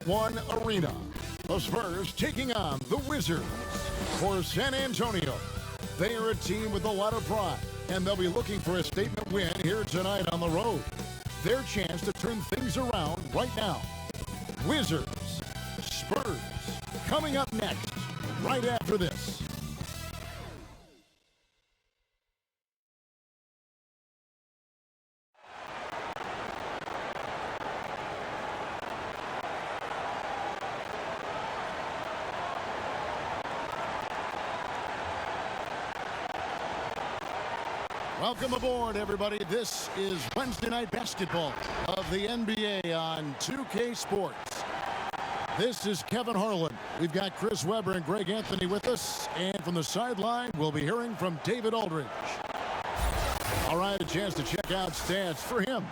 One Arena. The Spurs taking on the Wizards. For San Antonio, they are a team with a lot of pride, and they'll be looking for a statement win here tonight on the road. Their chance to turn things around right now. Wizards, Spurs, coming up next, right after this. Welcome aboard, everybody. This is Wednesday Night Basketball of the NBA on 2K Sports. This is Kevin Harlan. We've got Chris Webber and Greg Anthony with us. And from the sideline, we'll be hearing from David Aldridge. All right, a chance to check out stats for him.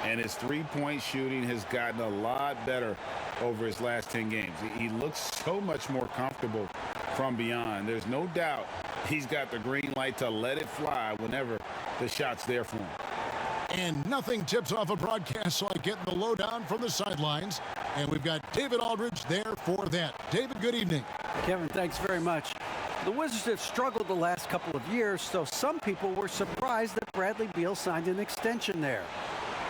And his three-point shooting has gotten a lot better over his last 10 games. He looks so much more comfortable from beyond. There's no doubt he's got the green light to let it fly whenever the shot's there for him. And nothing tips off a broadcast like getting the lowdown from the sidelines. And we've got David Aldridge there for that. David, good evening. Kevin, thanks very much. The Wizards have struggled the last couple of years, so some people were surprised that Bradley Beal signed an extension there.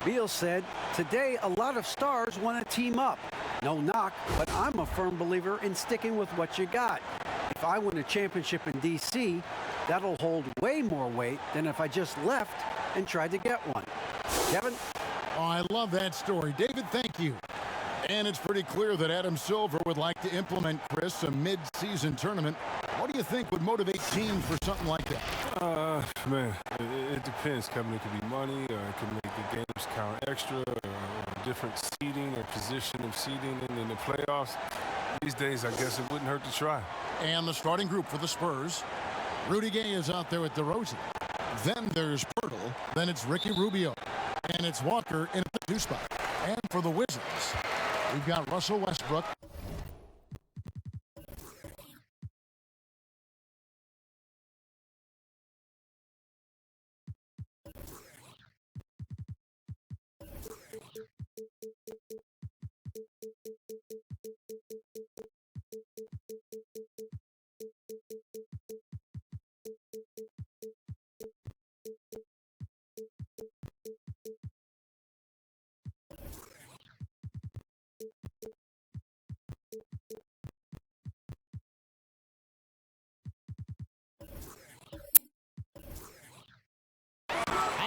Beal said, "Today, a lot of stars want to team up. No knock, but I'm a firm believer in sticking with what you got. If I win a championship in D.C., that'll hold way more weight than if I just left and tried to get one." Kevin? Oh, I love that story. David, thank you. And it's pretty clear that Adam Silver would like to implement, Chris, a mid-season tournament. What do you think would motivate teams for something like that? Man, it depends, Kevin. It could be money, or it could make the games count extra, or different seeding or position of seeding in the playoffs. These days, I guess it wouldn't hurt to try. And the starting group for the Spurs. Rudy Gay is out there with DeRozan. Then there's Pirtle. Then it's Ricky Rubio. And it's Walker in the 2 spot. And for the Wizards, we've got Russell Westbrook.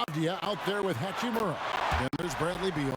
Avdia out there with Hachimura. Then there's Bradley Beal.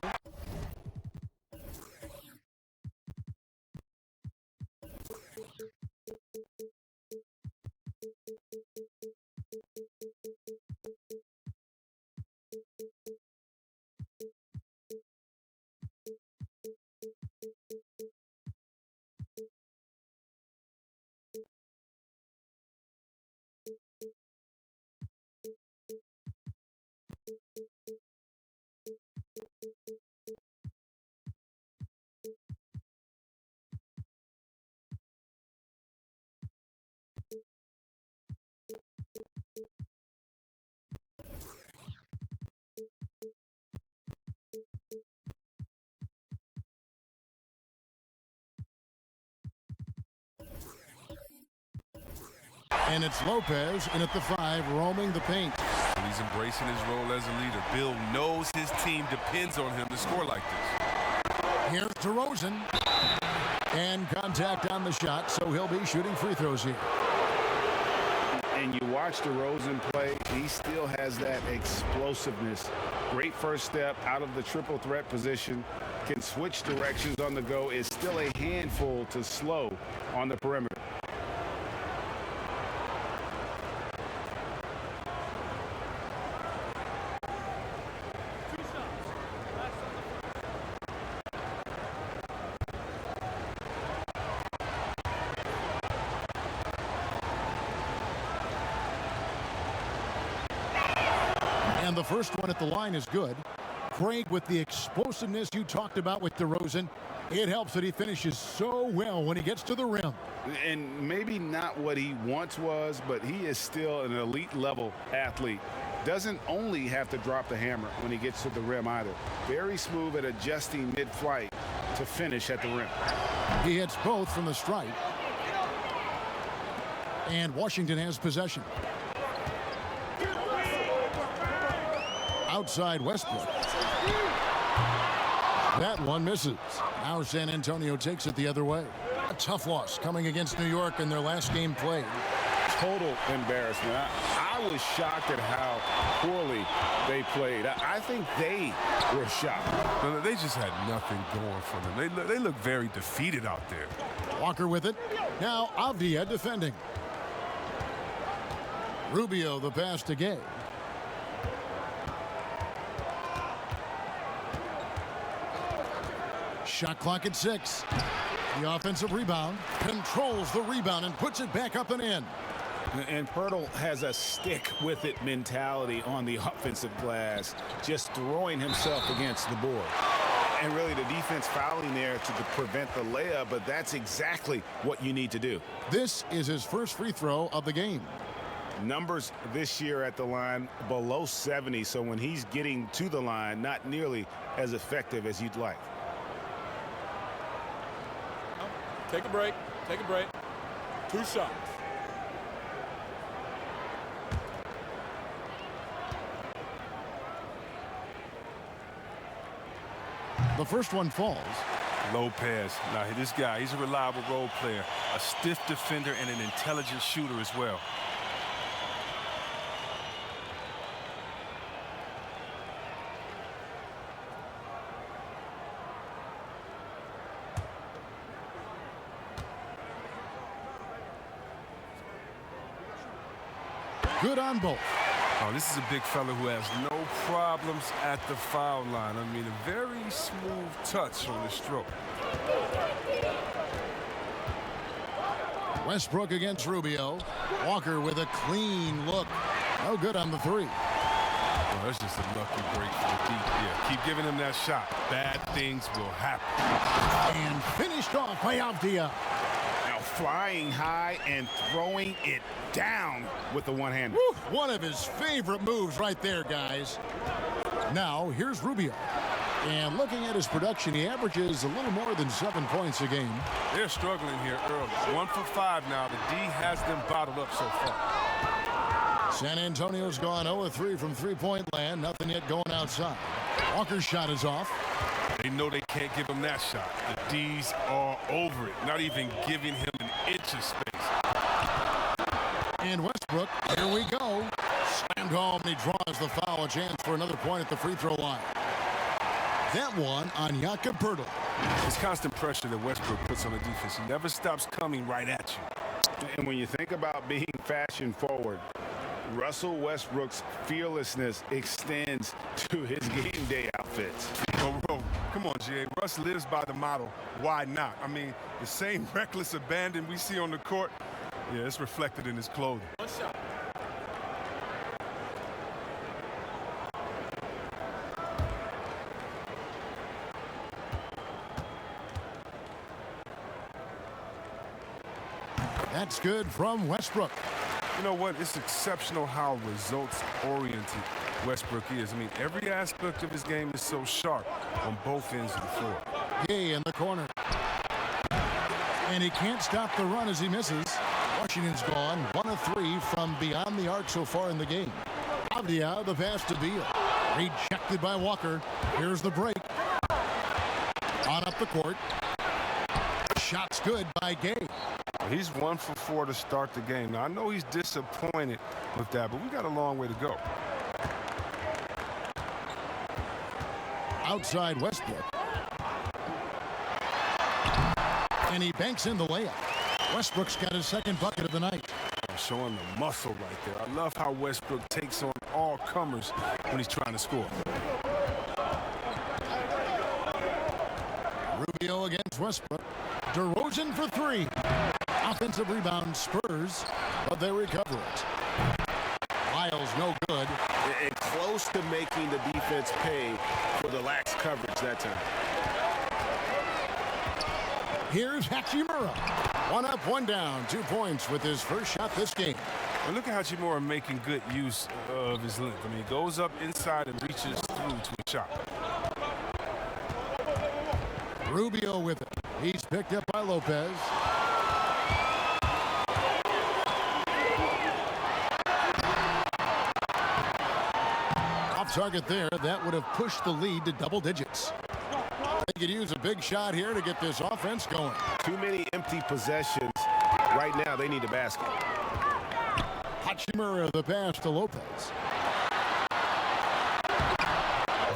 And it's Lopez in at the 5, roaming the paint. He's embracing his role as a leader. Bill knows his team depends on him to score like this. Here's DeRozan. And contact on the shot, so he'll be shooting free throws here. And you watch DeRozan play, he still has that explosiveness. Great first step out of the triple threat position. Can switch directions on the go. Is still a handful to slow on the perimeter. And the first one at the line is good. Craig, with the explosiveness you talked about with DeRozan, it helps that he finishes so well when he gets to the rim. And maybe not what he once was, but he is still an elite level athlete. Doesn't only have to drop the hammer when he gets to the rim either. Very smooth at adjusting mid-flight to finish at the rim. He hits both from the stripe. And Washington has possession. Outside Westbrook. That one misses. Now San Antonio takes it the other way. A tough loss coming against New York in their last game played. Total embarrassment. I was shocked at how poorly they played. I think they were shocked. No, they just had nothing going for them. They look very defeated out there. Walker with it. Now Avdia defending. Rubio the pass to Gay. Shot clock at 6. The offensive rebound. Controls the rebound and puts it back up and in. And Pirtle has a stick-with-it mentality on the offensive glass, just throwing himself against the board. And really the defense fouling there to prevent the layup, but that's exactly what you need to do. This is his first free throw of the game. Numbers this year at the line below 70, so when he's getting to the line, not nearly as effective as you'd like. Take a break. Take a break. 2 shots. The first one falls. Lopez. Now, this guy, he's a reliable role player, a stiff defender, and an intelligent shooter as well. Good on both. Oh, this is a big fella who has no problems at the foul line. I mean, a very smooth touch on the stroke. Westbrook against Rubio. Walker with a clean look. No good on the 3. Oh, that's just a lucky break for the deep. Yeah, keep giving him that shot. Bad things will happen. And finished off by Avdia. Now flying high and throwing it down with the one-hander. One of his favorite moves right there, guys. Now, here's Rubio. And looking at his production, he averages a little more than 7 points a game. They're struggling here early. 1 for 5 now. The D has them bottled up so far. San Antonio's gone 0-3 from three-point land. Nothing yet going outside. Walker's shot is off. They know they can't give him that shot. The D's are over it, not even giving him an inch of space. And Westbrook, here we go. Slammed home, and he draws the foul. A chance for another point at the free throw line. That one on Jakob Poeltl. It's constant pressure that Westbrook puts on the defense. He never stops coming right at you. And when you think about being fashion forward, Russell Westbrook's fearlessness extends to his game day outfits. Oh, come on, Jay. Russ lives by the motto, why not? I mean, the same reckless abandon we see on the court, yeah, it's reflected in his clothing. 1 shot. That's good from Westbrook. You know what? It's exceptional how results-oriented Westbrook is. I mean, every aspect of his game is so sharp on both ends of the floor. Gay in the corner. And he can't stop the run as he misses. Washington's gone 1 of 3 from beyond the arc so far in the game. Avdia, the pass to Beal. Rejected by Walker. Here's the break. On up the court. Shot's good by Gay. He's 1 for 4 to start the game. Now, I know he's disappointed with that, but we got a long way to go. Outside Westbrook. And he banks in the layup. Westbrook's got his second bucket of the night. Showing the muscle right there. I love how Westbrook takes on all comers when he's trying to score. Rubio against Westbrook. DeRozan for 3. Offensive rebound, Spurs, but they recover it. Lyles no good. And close to making the defense pay for the lax coverage that time. Here's Hachimura. 1 up, 1 down. 2 points with his first shot this game. And look at Hachimura making good use of his length. I mean, he goes up inside and reaches through to a shot. Rubio with it. He's picked up by Lopez. Off target there. That would have pushed the lead to double digits. They could use a big shot here to get this offense going. Too many empty possessions. Right now, they need a basket. Hachimura the pass to Lopez.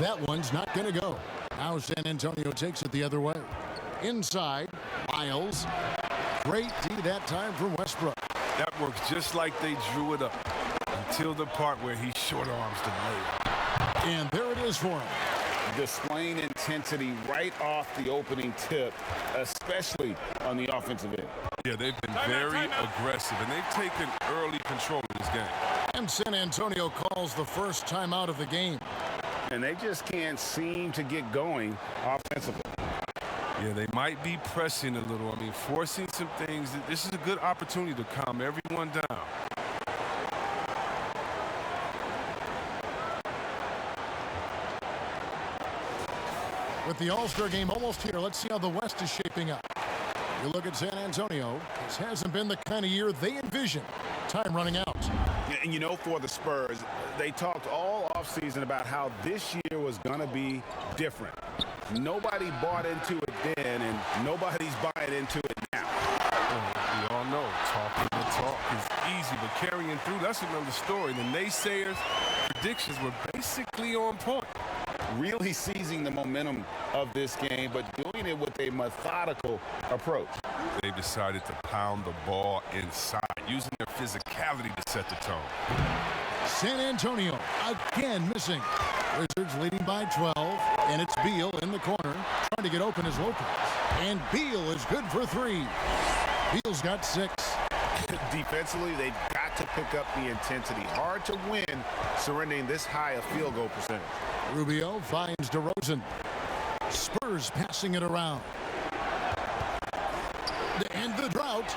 That one's not going to go. Now San Antonio takes it the other way. Inside, Miles. Great D that time from Westbrook. That works just like they drew it up until the part where he short arms the layup. And there it is for him. Displaying intensity right off the opening tip, especially on the offensive end. Yeah, they've been very aggressive, and they've taken early control of this game. And San Antonio calls the first timeout of the game. And they just can't seem to get going offensively. Yeah, they might be pressing a little. I mean, forcing some things. This is a good opportunity to calm everyone down. With the All-Star game almost here, let's see how the West is shaping up. You look at San Antonio. This hasn't been the kind of year they envisioned. Time running out. Yeah, and you know, for the Spurs, they talked all offseason about how this year was going to be different. Nobody bought into it then, and nobody's buying into it now. We all know talking the talk is easy, but carrying through, that's another story. The naysayers' predictions were basically on point. Really seizing the momentum of this game, but doing it with a methodical approach. They decided to pound the ball inside, using their physicality to set the tone. San Antonio again missing. Wizards leading by 12, and it's Beal in the corner trying to get open as Lopez. And Beal is good for 3. Beal's got 6. Defensively, they've got to pick up the intensity. Hard to win surrendering this high a field goal percentage. Rubio finds DeRozan. Spurs passing it around. And the drought.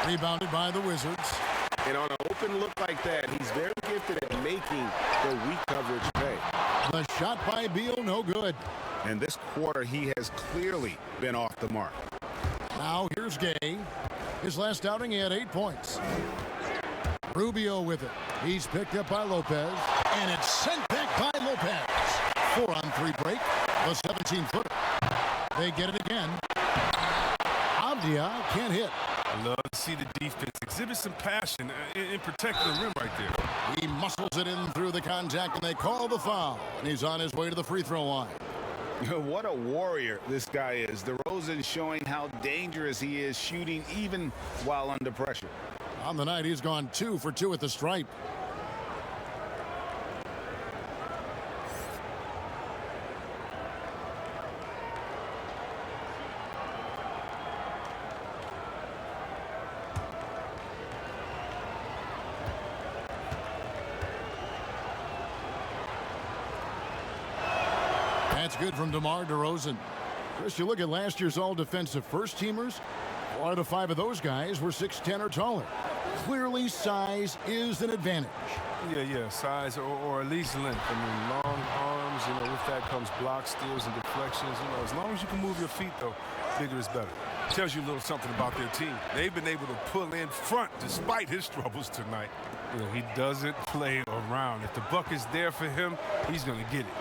Rebounded by the Wizards. And on an open look like that, he's very gifted at making the weak coverage pay. The shot by Beal, no good. And this quarter, he has clearly been off the mark. Now here's Gay. His last outing, he had 8 points. Rubio with it. He's picked up by Lopez. And it's sent back by Lopez. 4-on-3 break. The 17-footer. They get it again. Abdia can't hit. I love to see the defense exhibit some passion in protecting the rim right there. He muscles it in through the contact, and they call the foul. And he's on his way to the free throw line. What a warrior this guy is. DeRozan showing how dangerous he is shooting even while under pressure. On the night, he's gone 2 for 2 at the stripe. That's good from DeMar DeRozan. Chris, you look at last year's all-defensive first-teamers, 4 out of 5 of those guys were 6'10" or taller. Clearly, size is an advantage. Yeah, size or at least length. I mean, long arms, with that comes block steals and deflections. As long as you can move your feet, though, bigger is better. Tells you a little something about their team. They've been able to pull in front despite his troubles tonight. He doesn't play around. If the buck is there for him, he's going to get it.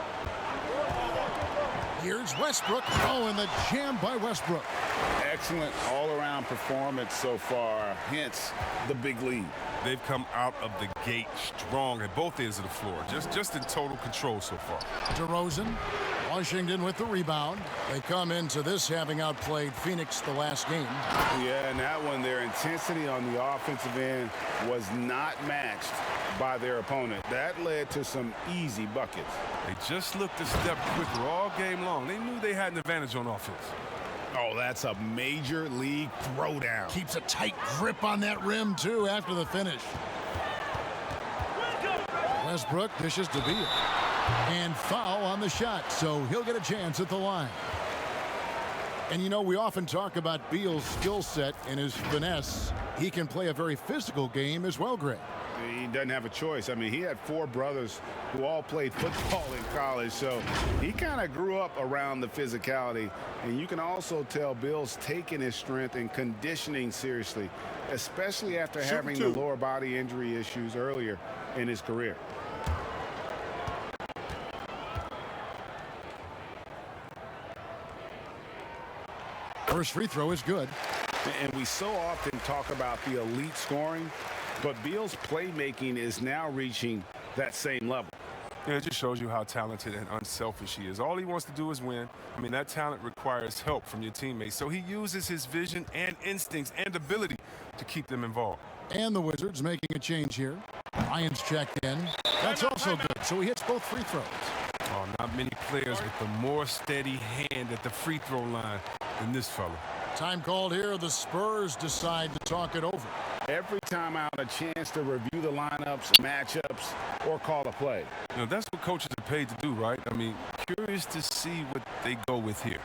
Here's Westbrook. Oh, and the jam by Westbrook. Excellent all-around performance so far, hence the big lead. They've come out of the gate strong at both ends of the floor, just in total control so far. DeRozan, Washington with the rebound. They come into this having outplayed Phoenix the last game. Yeah, and that one, their intensity on the offensive end was not matched by their opponent. That led to some easy buckets. They just looked a step quicker all game long. They knew they had an advantage on offense. Oh, that's a major league throwdown. Keeps a tight grip on that rim, too, after the finish. Westbrook dishes to Beal. And foul on the shot, so he'll get a chance at the line. And, we often talk about Beal's skill set and his finesse. He can play a very physical game as well, Greg. He doesn't have a choice. I mean, he had 4 brothers who all played football in college, so he kind of grew up around the physicality. And you can also tell Bill's taking his strength and conditioning seriously, especially after having the lower body injury issues earlier in his career. First free throw is good. And we so often talk about the elite scoring, but Beal's playmaking is now reaching that same level. Yeah, it just shows you how talented and unselfish he is. All he wants to do is win. I mean, that talent requires help from your teammates. So he uses his vision and instincts and ability to keep them involved. And the Wizards making a change here. Ryan's checked in. That's also good. So he hits both free throws. Oh, not many players with a more steady hand at the free throw line than this fella. Time called here. The Spurs decide to talk it over. Every time out, a chance to review the lineups, matchups, or call a play. You know, that's what coaches are paid to do, right? I mean, curious to see what they go with here.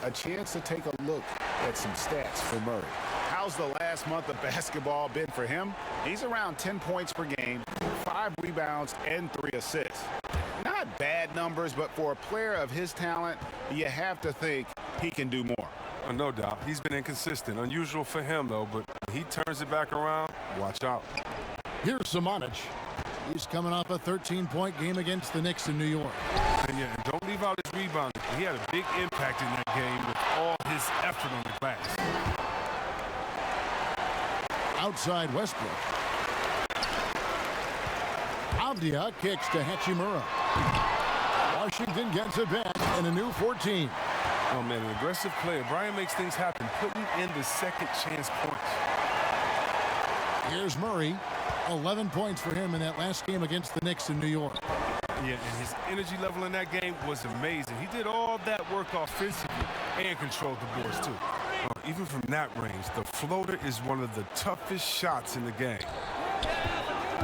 A chance to take a look at some stats for Murray. How's the last month of basketball been for him? He's around 10 points per game, 5 rebounds, and 3 assists. Not bad numbers, but for a player of his talent, you have to think he can do more. No doubt. He's been inconsistent. Unusual for him, though, but when he turns it back around, watch out. Here's Simonich. He's coming off a 13-point game against the Knicks in New York. And yeah, and don't leave out his rebounding. He had a big impact in that game with all his effort on the glass. Outside Westbrook. Avdia kicks to Hachimura. Washington gets it back in a new 14. Oh, man, an aggressive player. Brian makes things happen, putting in the second chance points. Here's Murray. 11 points for him in that last game against the Knicks in New York. Yeah, and his energy level in that game was amazing. He did all that work offensively and controlled the boards, too. Even from that range, the floater is one of the toughest shots in the game.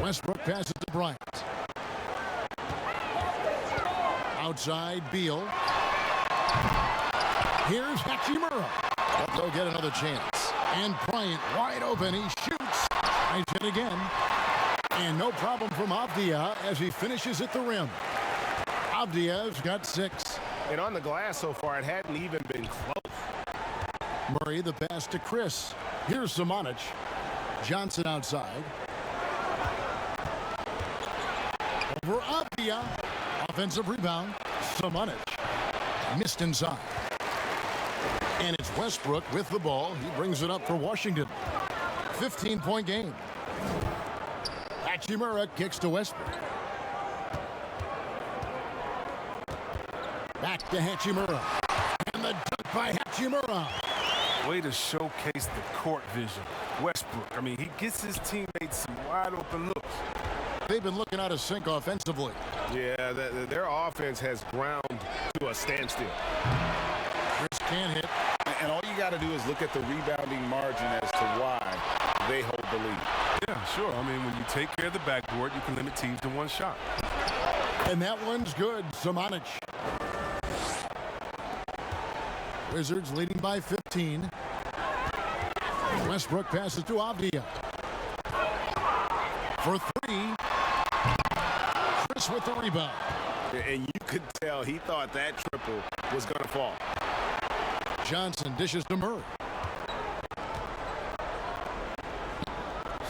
Westbrook passes to Bryant. Outside, Beal. Here's Hachimura. But they'll get another chance. And Bryant wide open. He shoots. Nice hit again. And no problem from Avdia as he finishes at the rim. Avdia's got 6. And on the glass so far, it hadn't even been close. Murray, the pass to Chris. Here's Simonich. Johnson outside. Over Avdia. Offensive rebound. Simonich. Missed inside. And it's Westbrook with the ball. He brings it up for Washington. 15-point game. Hachimura kicks to Westbrook. Back to Hachimura. And the dunk by Hachimura. Way to showcase the court vision. Westbrook, I mean, he gets his teammates some wide open looks. They've been looking out of sync offensively. Yeah, their offense has ground to a standstill. Chris can't hit. And all you got to do is look at the rebounding margin as to why they hold the lead. Yeah, sure. I mean, when you take care of the backboard, you can limit teams to 1 shot. And that one's good. Simonich. Wizards leading by 15. Westbrook passes to Avdia. For 3. Chris with the rebound. And you could tell he thought that triple was going to fall. Johnson dishes to Murray.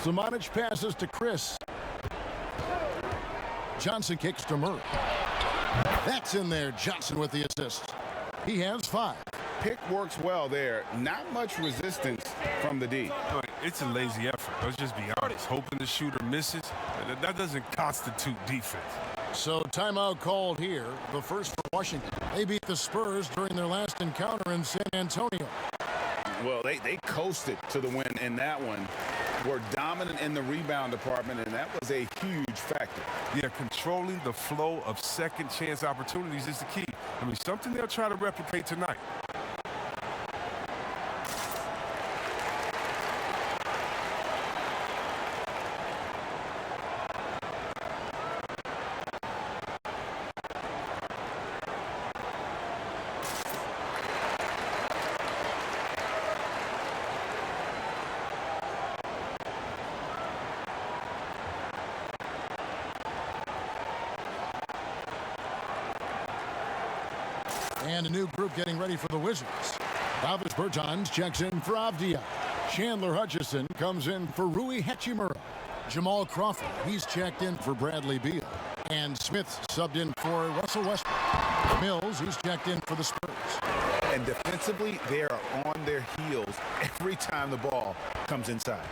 Simonich passes to Chris. Johnson kicks to Murray. That's in there. Johnson with the assist. He has 5. Pick works well there. Not much resistance from the D. It's a lazy effort. Let's just be honest. Hoping the shooter misses, that doesn't constitute defense. So timeout called here. The first for Washington. They beat the Spurs during their last encounter in San Antonio. Well, they coasted to the win in that one. were dominant in the rebound department, and that was a huge factor. Yeah, controlling the flow of second chance opportunities is the key. I mean, something they'll try to replicate tonight. And a new group getting ready for the Wizards. Davis Bertans checks in for Avdia. Chandler Hutchison comes in for Rui Hachimura. Jamal Crawford, he's checked in for Bradley Beal. And Smith subbed in for Russell Westbrook. Mills, he's checked in for the Spurs. And defensively, they are on their heels every time the ball comes inside.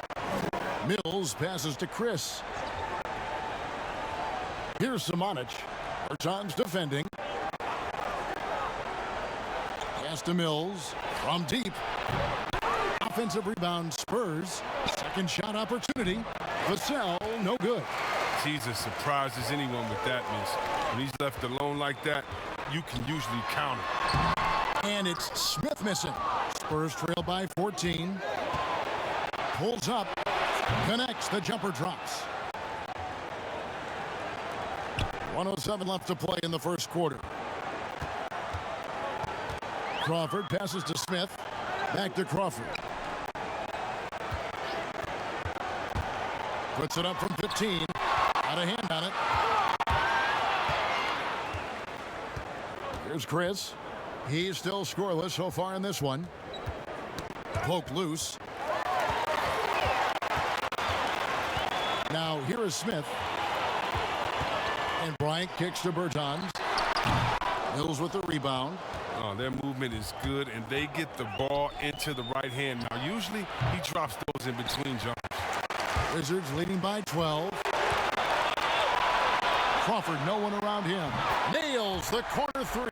Mills passes to Chris. Here's Samanic. Bertans defending. Pass to Mills from deep. Offensive rebound, Spurs. Second shot opportunity. Vassell, no good. Jesus surprises anyone with that miss. When he's left alone like that, you can usually count it. And it's Smith missing. Spurs trail by 14. Pulls up. Connects. The jumper drops. 1:07 left to play in the first quarter. Crawford passes to Smith. Back to Crawford. Puts it up from 15. Out of hand on it. Here's Chris. He's still scoreless so far in this one. Poke loose. Now here is Smith. And Bryant kicks to Bertans. Mills with the rebound. Oh, their movement is good, and they get the ball into the right hand. Now, usually he drops those in between jumpers. Wizards leading by 12. Crawford, no one around him. Nails the corner three.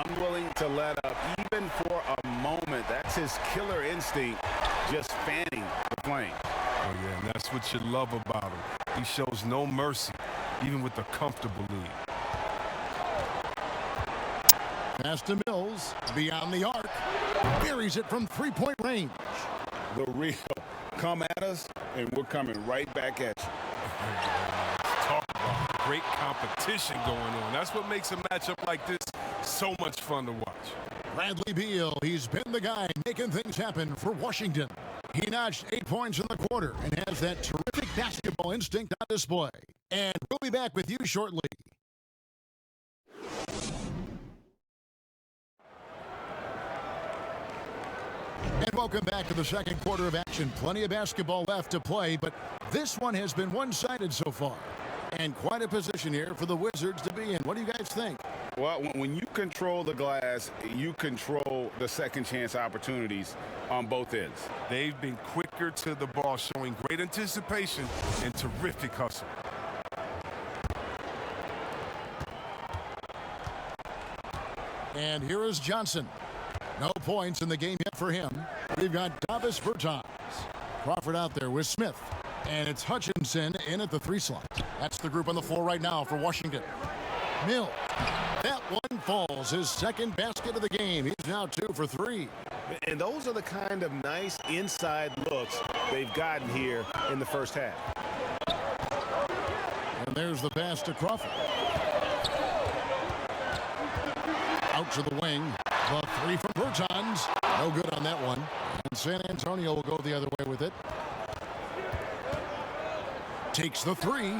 Unwilling to let up even for a moment. That's his killer instinct, just fanning the flame. Oh, yeah, and that's what you love about him. He shows no mercy, even with a comfortable lead. Pass to Mills, beyond the arc. Buries it from three-point range. The real come at us, and we're coming right back at you. Talk about great competition going on. That's what makes a matchup like this so much fun to watch. Bradley Beal, he's been the guy making things happen for Washington. He notched 8 points in the quarter and has that terrific basketball instinct on display. And we'll be back with you shortly. And welcome back to the second quarter of action. Plenty of basketball left to play, but this one has been one-sided so far. And quite a position here for the Wizards to be in. What do you guys think? Well, when you control the glass, you control the second chance opportunities on both ends. They've been quicker to the ball, showing great anticipation and terrific hustle. And here is Johnson. No points in the game yet for him. We've got Davis Bertans. Crawford out there with Smith. And it's Hutchinson in at the three slot. That's the group on the floor right now for Washington. Mills. That one falls. His second basket of the game. He's now 2 for 3. And those are the kind of nice inside looks they've gotten here in the first half. And there's the pass to Crawford. Out to the wing. The three from Bertans. No good on that one. And San Antonio will go the other way with it. Takes the three.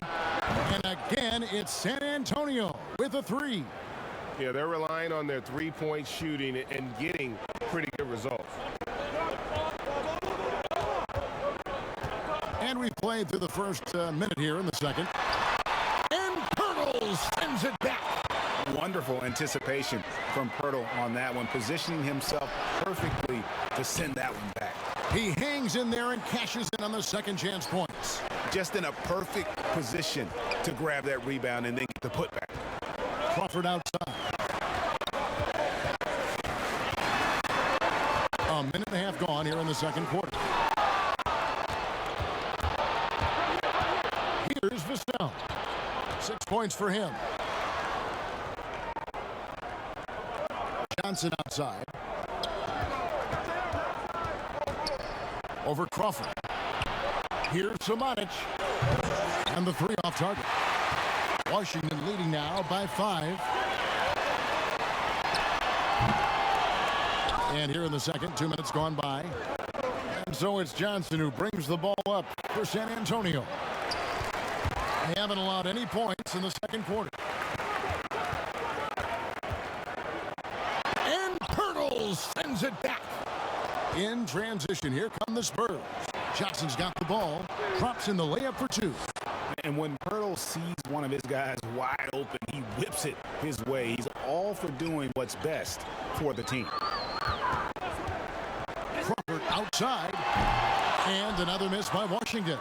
And again, it's San Antonio with a three. Yeah, they're relying on their three-point shooting and getting pretty good results. And we played through the first minute here in the second. And Pirtle sends it back. Wonderful anticipation from Pirtle on that one, positioning himself perfectly to send that one back. He hangs in there and cashes in on the second chance points. Just in a perfect position to grab that rebound and then get the putback. Crawford outside. A minute and a half gone here in the second quarter. Here's Vassell. 6 points for him. Johnson outside. Over Crawford. Here's Samanic. And the 3 off target. Washington leading now by 5. And here in the second, 2 minutes gone by. And so it's Johnson who brings the ball up for San Antonio. They haven't allowed any points in the second quarter. And Pirtle sends it back. In transition, here come the Spurs. Johnson's got the ball, drops in the layup for 2. And when Pirtle sees one of his guys wide open, he whips it his way. He's all for doing what's best for the team. Crawford outside. And another miss by Washington.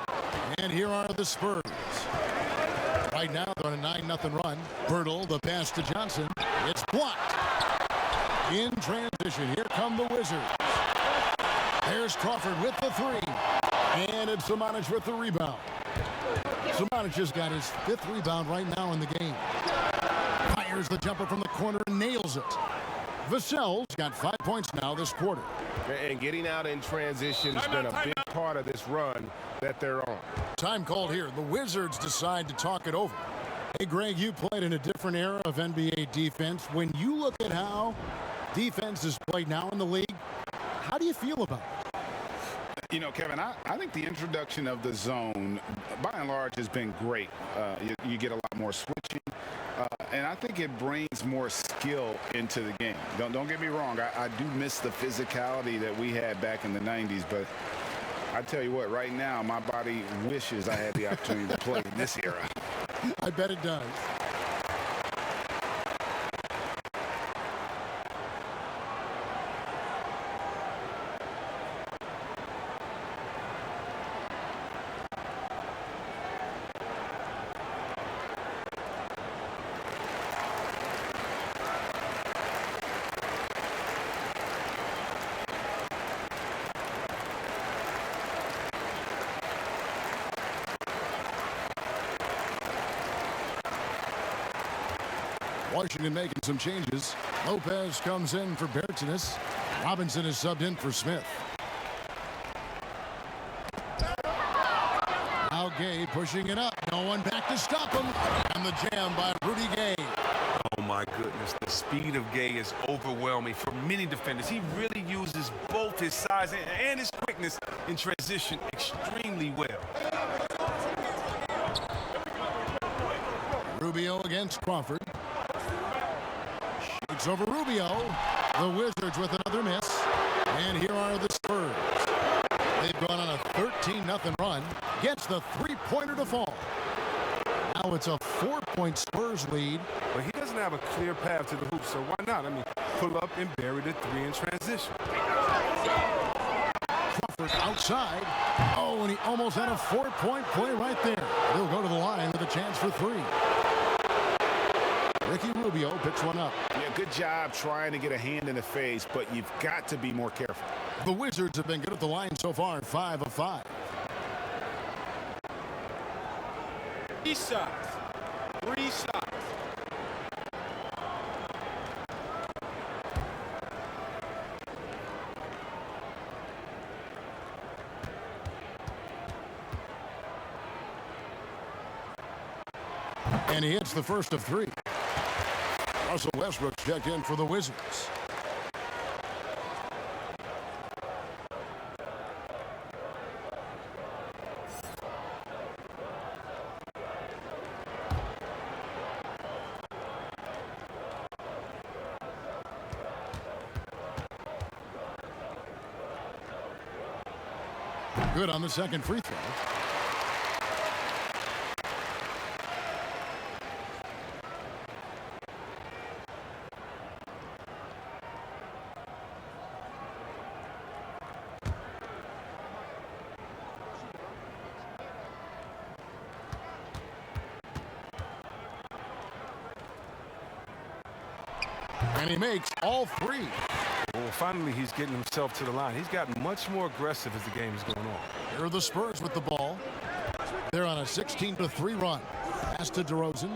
And here are the Spurs. Right now, they're on a 9-0 run. Pirtle, the pass to Johnson. It's blocked. In transition, here come the Wizards. There's Crawford with the 3. And it's Samanic with the rebound. Samanic just got his 5th rebound right now in the game. Fires the jumper from the corner and nails it. Vassell's got 5 points now this quarter. And getting out in transition has been a big part of this run that they're on. Time called here. The Wizards decide to talk it over. Hey, Greg, you played in a different era of NBA defense. When you look at how defense is played now in the league, how do you feel about it? You know, Kevin, I think the introduction of the zone, by and large, has been great. You get a lot more switching, and I think it brings more skill into the game. Don't get me wrong. I do miss the physicality that we had back in the 90s, but I tell you what, right now, my body wishes I had the opportunity to play in this era. I bet it does. Washington making some changes. Lopez comes in for Bertines. Robinson is subbed in for Smith. Now Gay pushing it up. No one back to stop him. And the jam by Rudy Gay. Oh, my goodness. The speed of Gay is overwhelming for many defenders. He really uses both his size and his quickness in transition extremely well. Rubio against Crawford. Shoots over Rubio. The Wizards with another miss. And here are the Spurs. They've gone on a 13-0 run. Gets the three-pointer to fall. Now it's a 4-point Spurs lead. But he doesn't have a clear path to the hoop, so why not? I mean, pull up and bury the 3 in transition. Crawford outside. Oh, and he almost had a 4-point play right there. He'll go to the line with a chance for 3. Ricky Rubio picks one up. Yeah, good job trying to get a hand in the face, but you've got to be more careful. The Wizards have been good at the line so far, 5 of 5. 3 shots. 3 shots. And he hits the first of 3. Russell Westbrook checked in for the Wizards. Good on the second free throw. And he makes all 3. Well, finally, he's getting himself to the line. He's gotten much more aggressive as the game is going on. Here are the Spurs with the ball. They're on a a 16-3 run. Pass to DeRozan.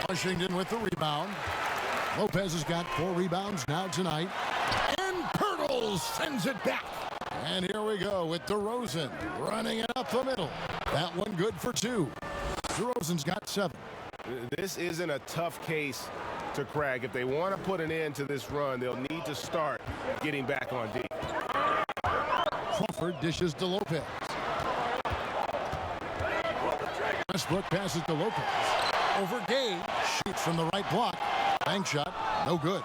Washington with the rebound. Lopez has got 4 rebounds now tonight. And Pirtle sends it back. And here we go with DeRozan running it up the middle. That one good for 2. DeRozan's got 7. This isn't a tough case to crack. If they want to put an end to this run, they'll need to start getting back on D. Crawford dishes to Lopez. Westbrook passes to Lopez. Over Gay. Shoots from the right block. Bank shot. No good.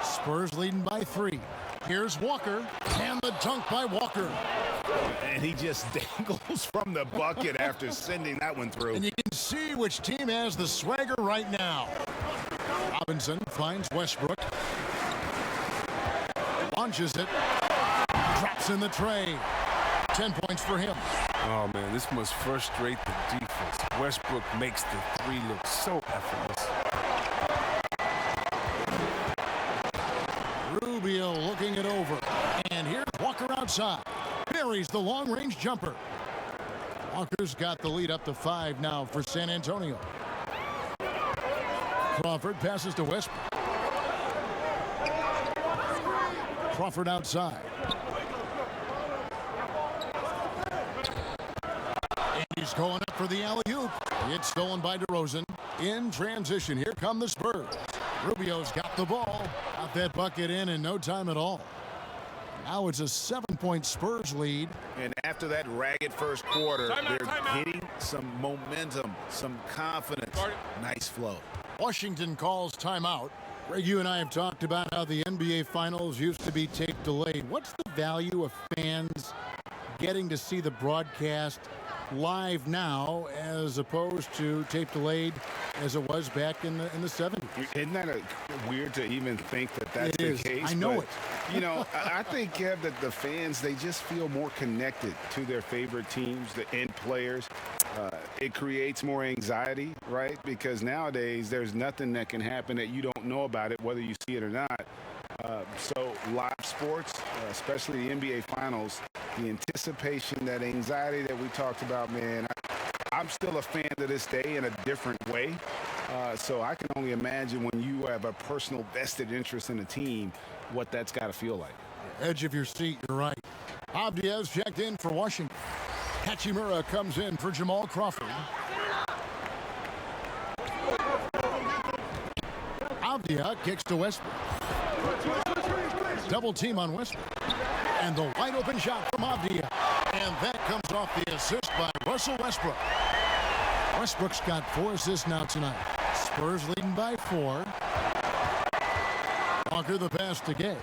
Spurs leading by 3. Here's Walker. And the dunk by Walker. And he just dangles from the bucket after sending that one through. And you can see which team has the swagger right now. Robinson finds Westbrook. Launches it. Drops in the tray. 10 points for him. Oh, man, this must frustrate the defense. Westbrook makes the 3 look so effortless. Rubio looking it over. And here's Walker outside. Buries the long-range jumper. Walker's got the lead up to 5 now for San Antonio. Crawford passes to Westbrook. Crawford outside. And he's going up for the alley-oop. It's stolen by DeRozan. In transition, here come the Spurs. Rubio's got the ball. Got that bucket in no time at all. Now it's a 7-point Spurs lead. And after that ragged first quarter, they're getting some momentum, some confidence. Nice flow. Washington calls timeout. Greg, you and I have talked about how the NBA Finals used to be tape delayed. What's the value of fans getting to see the broadcast live now as opposed to tape delayed as it was back in the 70s? Isn't that weird to even think that that's the case? I know but, it. You know, I think, Kev, that the fans, they just feel more connected to their favorite teams and players. It creates more anxiety, right? Because nowadays there's nothing that can happen that you don't know about it, whether you see it or not. So live sports, especially the NBA Finals, the anticipation, that anxiety that we talked about, man, I'm still a fan to this day in a different way. So I can only imagine when you have a personal vested interest in a team, what that's got to feel like. Edge of your seat, you're right. Abdia's checked in for Washington. Hachimura comes in for Jamal Crawford. Abdia kicks to Westbrook. Double team on Westbrook. And the wide open shot from Abdia. And that comes off the assist by Russell Westbrook. Westbrook's got 4 assists now tonight. Spurs leading by 4. Walker the pass to Gay.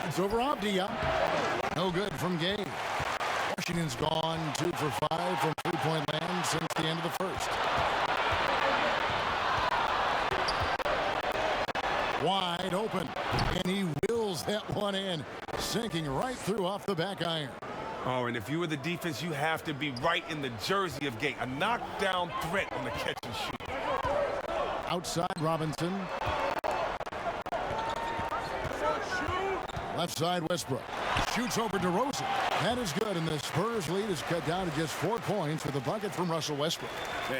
It's over Abdia. No good from Gay. Washington's gone 2 for 5 from three-point land since the end of the first. Wide open, and he wills that one in, sinking right through off the back iron. Oh, and if you were the defense, you have to be right in the jersey of Gay. A knockdown threat on the catch and shoot. Outside Robinson. Left side Westbrook. Shoots over DeRozan. That is good, and the Spurs lead is cut down to just 4 points with a bucket from Russell Westbrook.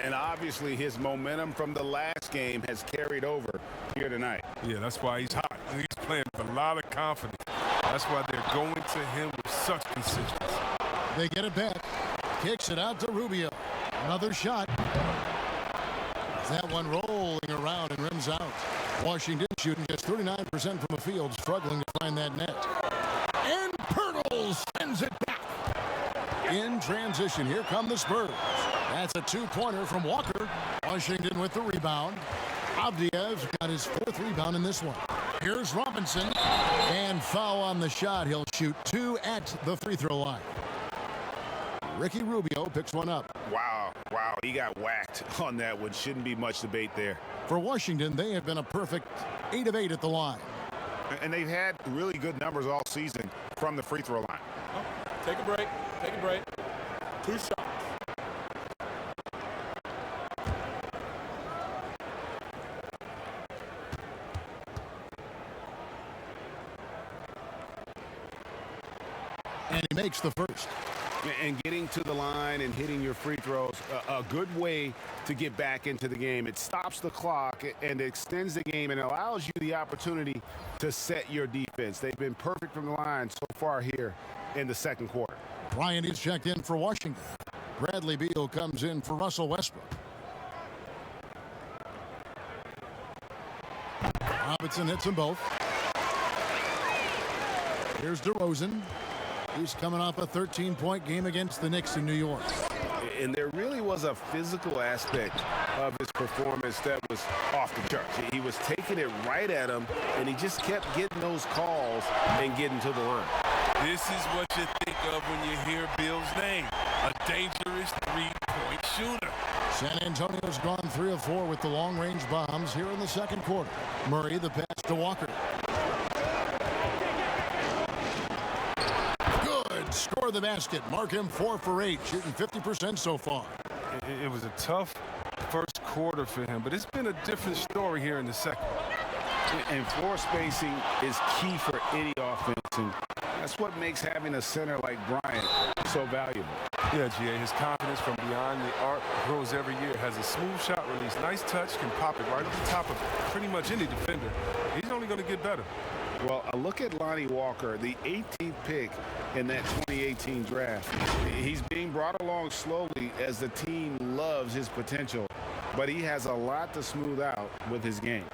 And obviously his momentum from the last game has carried over here tonight. Yeah, that's why he's hot. He's playing with a lot of confidence. That's why they're going to him with such consistency. They get it back. Kicks it out to Rubio. Another shot. That one rolling around and rims out. Washington shooting just 39% from the field, struggling to find that net. And Pirtle sends it back. In transition, here come the Spurs. That's a 2-pointer from Walker. Washington with the rebound. Abdia's got his 4th rebound in this one. Here's Robinson. And foul on the shot. He'll shoot 2 at the free throw line. Ricky Rubio picks one up. Wow, he got whacked on that one. Shouldn't be much debate there. For Washington, they have been a perfect 8 of 8 at the line. And they've had really good numbers all season from the free throw line. Take a break. Take a break. 2 shots. And he makes the first. And getting to the line and hitting your free throws, a good way to get back into the game. It stops the clock and extends the game and allows you the opportunity to set your defense. They've been perfect from the line so far here in the second quarter. Bryant is checked in for Washington. Bradley Beal comes in for Russell Westbrook. Robinson hits them both. Here's DeRozan. He's coming off a 13-point game against the Knicks in New York. And there really was a physical aspect of his performance that was off the charts. He was taking it right at him, and he just kept getting those calls and getting to the line. This is what you think of when you hear Bill's name, a dangerous three-point shooter. San Antonio's gone 3 of 4 with the long-range bombs here in the second quarter. Murray, the pass to Walker. Good. Score the basket. Mark him 4 for 8, shooting 50% so far. It was a tough first quarter for him, but it's been a different story here in the second. And floor spacing is key for any offense, and that's what makes having a center like Bryant so valuable. Yeah, GA, his confidence from beyond the arc grows every year. Has a smooth shot release, nice touch, can pop it right at the top of pretty much any defender. He's only going to get better. Well, a look at Lonnie Walker, the 18th pick in that 2018 draft. He's being brought along slowly as the team loves his potential, but he has a lot to smooth out with his game.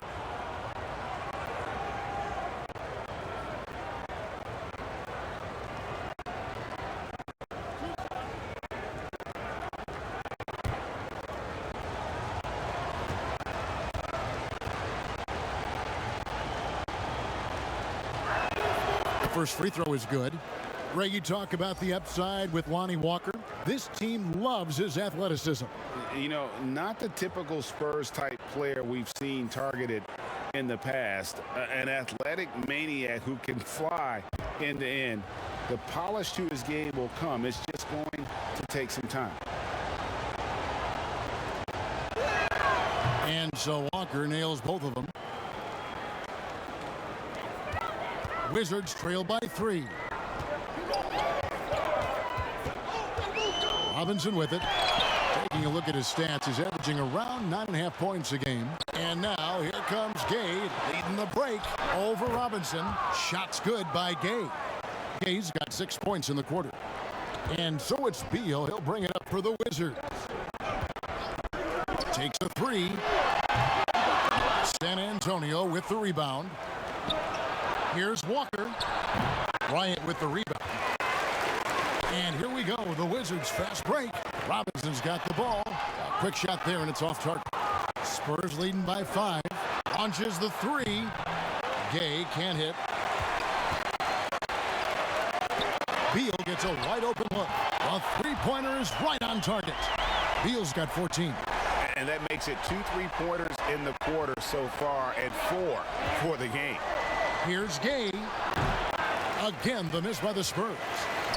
First free throw is good. Ray, you talk about the upside with Lonnie Walker. This team loves his athleticism. You know, not the typical Spurs-type player we've seen targeted in the past. An athletic maniac who can fly end to end. The polish to his game will come. It's just going to take some time. And so Walker nails both of them. Wizards trail by 3. Robinson with it. Taking a look at his stats, he's averaging around 9.5 points a game. And now here comes Gay leading the break over Robinson. Shots good by Gay. Gay's got 6 points in the quarter. And so it's Beal. He'll bring it up for the Wizards. Takes a 3. San Antonio with the rebound. Here's Walker. Bryant with the rebound. And here we go. The Wizards fast break. Robinson's got the ball. A quick shot there, and it's off target. Spurs leading by 5. Launches the 3. Gay can't hit. Beal gets a wide open look. A three-pointer is right on target. Beal's got 14. And that makes it 2 3-pointers in the quarter so far and 4 for the game. Here's Gay. Again, the miss by the Spurs.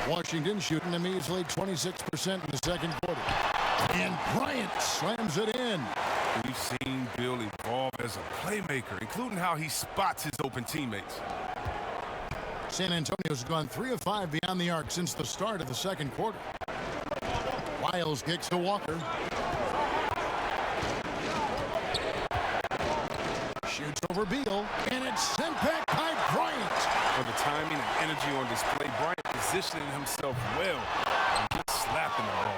Washington shooting a measly 26% in the second quarter. And Bryant slams it in. We've seen Bill evolve as a playmaker, including how he spots his open teammates. San Antonio's gone 3 of 5 beyond the arc since the start of the second quarter. Wiles kicks to Walker. Shoots over Beal, and it's sent back by Bryant. For the timing and energy on display, Bryant positioning himself well and just slapping the ball.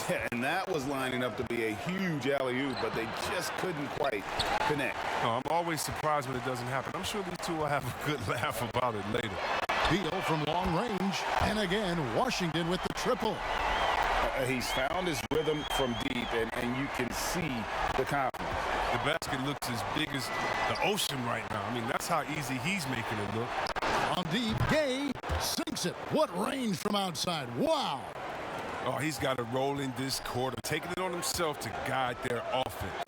Yeah, and that was lining up to be a huge alley-oop, but they just couldn't quite connect. No, I'm always surprised when it doesn't happen. I'm sure these two will have a good laugh about it later. Beal from long range, and again, Washington with the triple. He's found his rhythm from deep, and you can see the confidence. The basket looks as big as the ocean right now. I mean, that's how easy he's making it look. On deep, Gay sinks it. What range from outside. Wow. Oh, he's got to roll in this quarter, taking it on himself to guide their offense.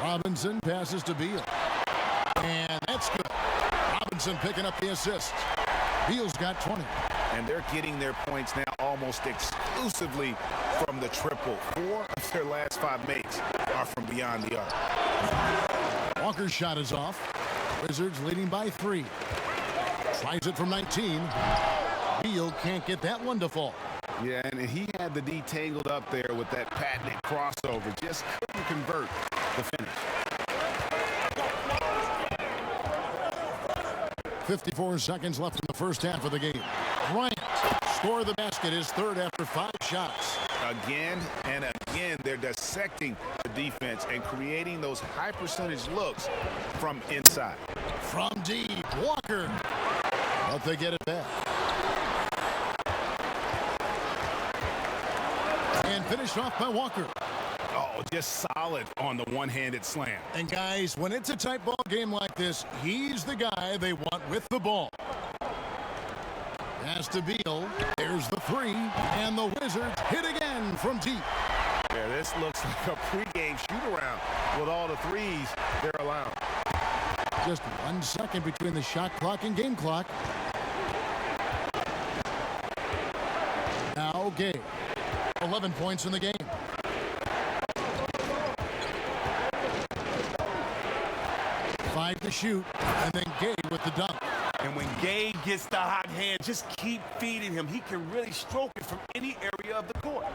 Robinson passes to Beal. And that's good. Robinson picking up the assist. Beal's got 20. And they're getting their points now almost exclusively from the triple. 4 of their last 5 makes are from beyond the arc. Walker's shot is off. Wizards leading by 3. Tries it from 19. Beal can't get that one to fall. Yeah, and he had the D tangled up there with that patented crossover. Just couldn't convert the finish. 54 seconds left in the first half of the game. Bryant scored the basket, his third after 5 shots. Again and again, they're dissecting the defense and creating those high percentage looks from inside. From deep, Walker. But they get it back. And finished off by Walker. Oh, just solid on the one-handed slam. And guys, when it's a tight ball game like this, he's the guy they want with the ball. Pass to Beal. There's the 3. And the Wizards hit again from deep. Yeah, this looks like a pregame shoot-around with all the threes they're allowing. Just 1 second between the shot clock and game clock. Now Gay. 11 points in the game. Five to shoot, and then Gay with the dunk. And when Gay gets the hot hand, just keep feeding him. He can really stroke it from any area of the court.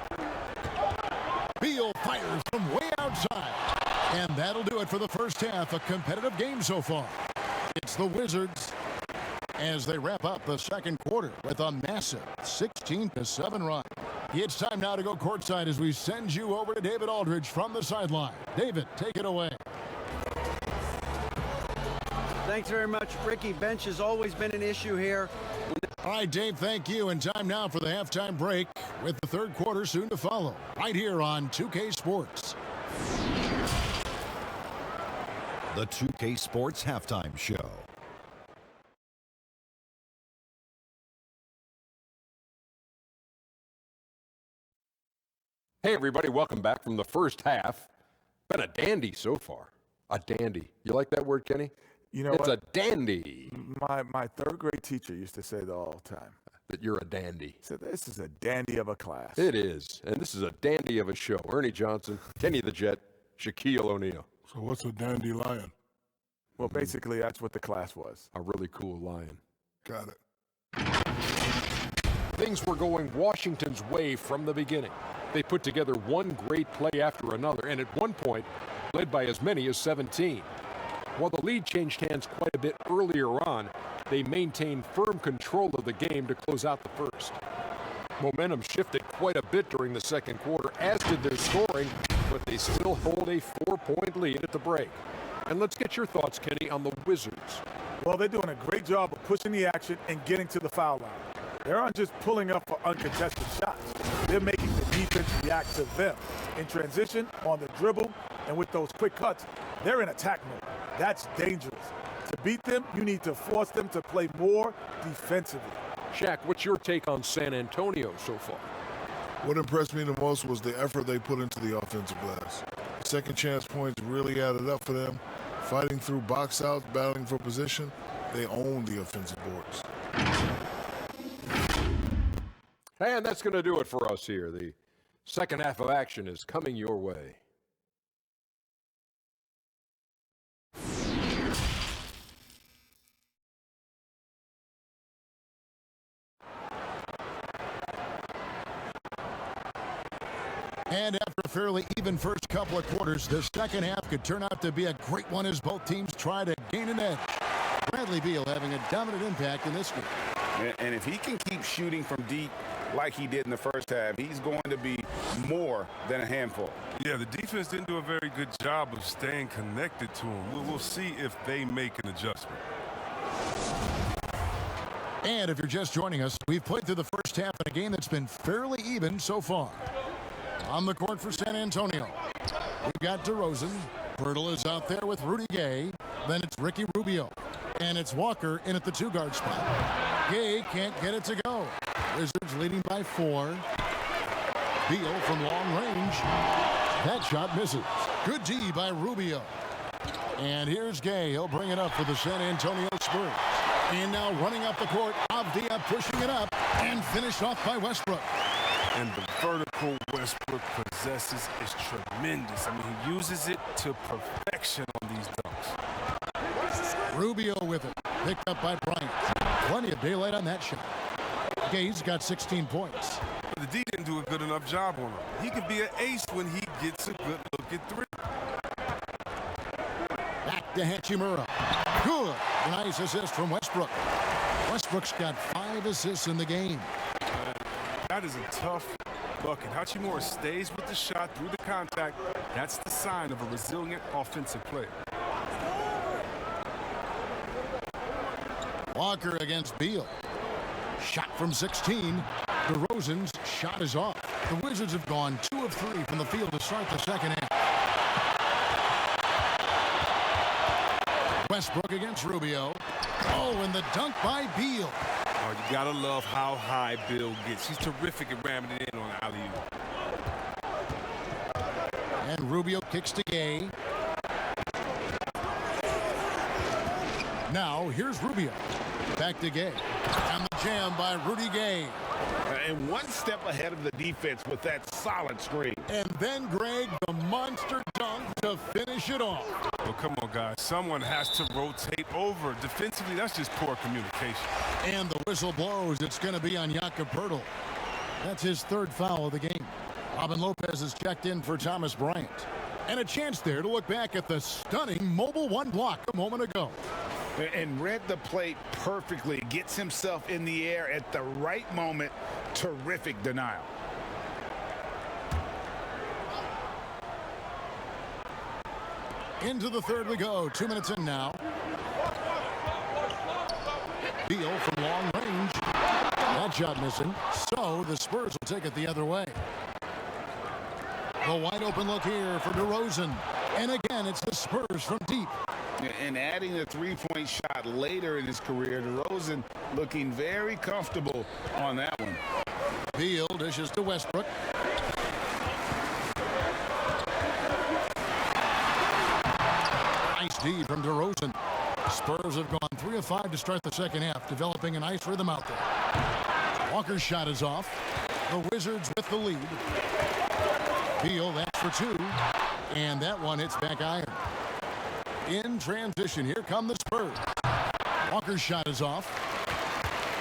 Beal fires from way outside. And that'll do it for the first half. A competitive game so far. It's the Wizards as they wrap up the second quarter with a massive 16-7 run. It's time now to go courtside as we send you over to David Aldridge from the sideline. David, take it away. Thanks very much, Ricky. Bench has always been an issue here. All right, Dave, thank you. And time now for the halftime break with the third quarter soon to follow. Right here on 2K Sports. The 2K Sports Halftime Show. Hey, everybody, welcome back from the first half. Been a dandy so far. A dandy. You like that word, Kenny? You know it's what? a dandy. My third grade teacher used to say that all the time. That you're a dandy. He said, this is a dandy of a class. It is. And this is a dandy of a show. Ernie Johnson, Kenny the Jet, Shaquille O'Neal. So what's a dandelion? Well, basically, that's what the class was. A really cool lion. Got it. Things were going Washington's way from the beginning. They put together one great play after another, and at one point, led by as many as 17. While the lead changed hands quite a bit earlier on, they maintained firm control of the game to close out the first. Momentum shifted quite a bit during the second quarter, as did their scoring, but they still hold a 4-point lead at the break. And let's get your thoughts, Kenny, on the Wizards. Well, they're doing a great job of pushing the action and getting to the foul line. They aren't just pulling up for uncontested shots. They're making the defense react to them. In transition, on the dribble, and with those quick cuts, they're in attack mode. That's dangerous. To beat them, you need to force them to play more defensively. Shaq, what's your take on San Antonio so far? What impressed me the most was the effort they put into the offensive glass. Second chance points really added up for them. Fighting through box outs, battling for position, they own the offensive boards. And that's going to do it for us here. The second half of action is coming your way. And after a fairly even first couple of quarters, the second half could turn out to be a great one as both teams try to gain an edge. Bradley Beal having a dominant impact in this game. And if he can keep shooting from deep like he did in the first half, he's going to be more than a handful. Yeah, the defense didn't do a very good job of staying connected to him. We'll see if they make an adjustment. And if you're just joining us, we've played through the first half in a game that's been fairly even so far. On the court for San Antonio, we've got DeRozan. Pirtle is out there with Rudy Gay. Then it's Ricky Rubio. And it's Walker in at the two-guard spot. Gay can't get it to go. Wizards leading by 4. Beal from long range. That shot misses. Good D by Rubio. And here's Gay. He'll bring it up for the San Antonio Spurs. And now running up the court, Avdia pushing it up and finished off by Westbrook. And the vertical Westbrook possesses is tremendous. I mean, he uses it to perfection on these dunks. Rubio with it. Picked up by Bryant. Plenty of daylight on that shot. Gay's got 16 points. The D didn't do a good enough job on him. He can be an ace when he gets a good look at three. Back to Hachimura. Good. Nice assist from Westbrook. Westbrook's got 5 assists in the game. That is a tough bucket. Hachimura stays with the shot through the contact. That's the sign of a resilient offensive player. Walker against Beal. Shot from 16. DeRozan's shot is off. The Wizards have gone 2 of 3 from the field to start the second half. Westbrook against Rubio. Oh, and the dunk by Beal. Oh, you gotta love how high Bill gets. He's terrific at ramming it in on the alley-oop. And Rubio kicks to Gay. Now, here's Rubio. Back to Gay. And the jam by Rudy Gay. And one step ahead of the defense with that solid screen. And then, Greg, the monster dunk to finish it off. Well, come on, guys. Someone has to rotate over. Defensively, that's just poor communication. And the whistle blows. It's going to be on Jakob Poeltl. That's his 3rd foul of the game. Robin Lopez is checked in for Thomas Bryant. And a chance there to look back at the stunning Mobile 1 block a moment ago. And read the play perfectly. Gets himself in the air at the right moment. Terrific denial. Into the 3rd we go. 2 minutes in now. Beal from long range. That shot missing. So the Spurs will take it the other way. The wide open look here for DeRozan. And again, it's the Spurs from deep. And adding the 3-point shot later in his career, DeRozan looking very comfortable on that one. Beal dishes to Westbrook. Nice D from DeRozan. Spurs have gone 3 of 5 to start the second half, developing a nice rhythm out there. Walker's shot is off. The Wizards with the lead. Beal, that's for 2. And that one hits back iron. In transition, here come the Spurs. Walker's shot is off.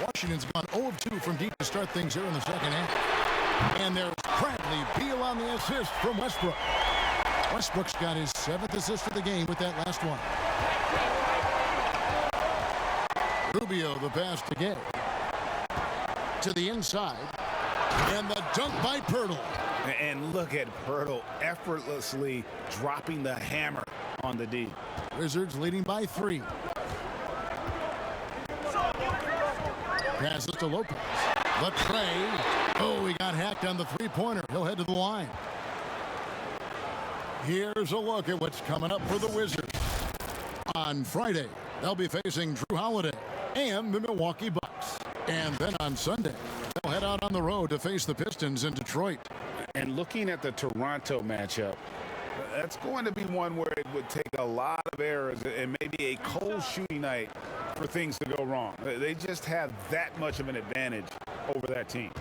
Washington's gone 0 of 2 from deep to start things here in the second half. And there's Bradley Beal on the assist from Westbrook. Westbrook's got his 7th assist of the game with that last one. Rubio, the pass to Gay. To the inside. And the dunk by Poeltl. And look at Poeltl effortlessly dropping the hammer on the D. Wizards leading by 3. Passes to Lopez. The tray. Oh, he got hacked on the 3-pointer. He'll head to the line. Here's a look at what's coming up for the Wizards. On Friday, they'll be facing Drew Holiday and the Milwaukee Bucks. And then on Sunday, they'll head out on the road to face the Pistons in Detroit. And looking at the Toronto matchup, that's going to be one where it would take a lot of errors and maybe a cold shooting night for things to go wrong. They just have that much of an advantage over that team.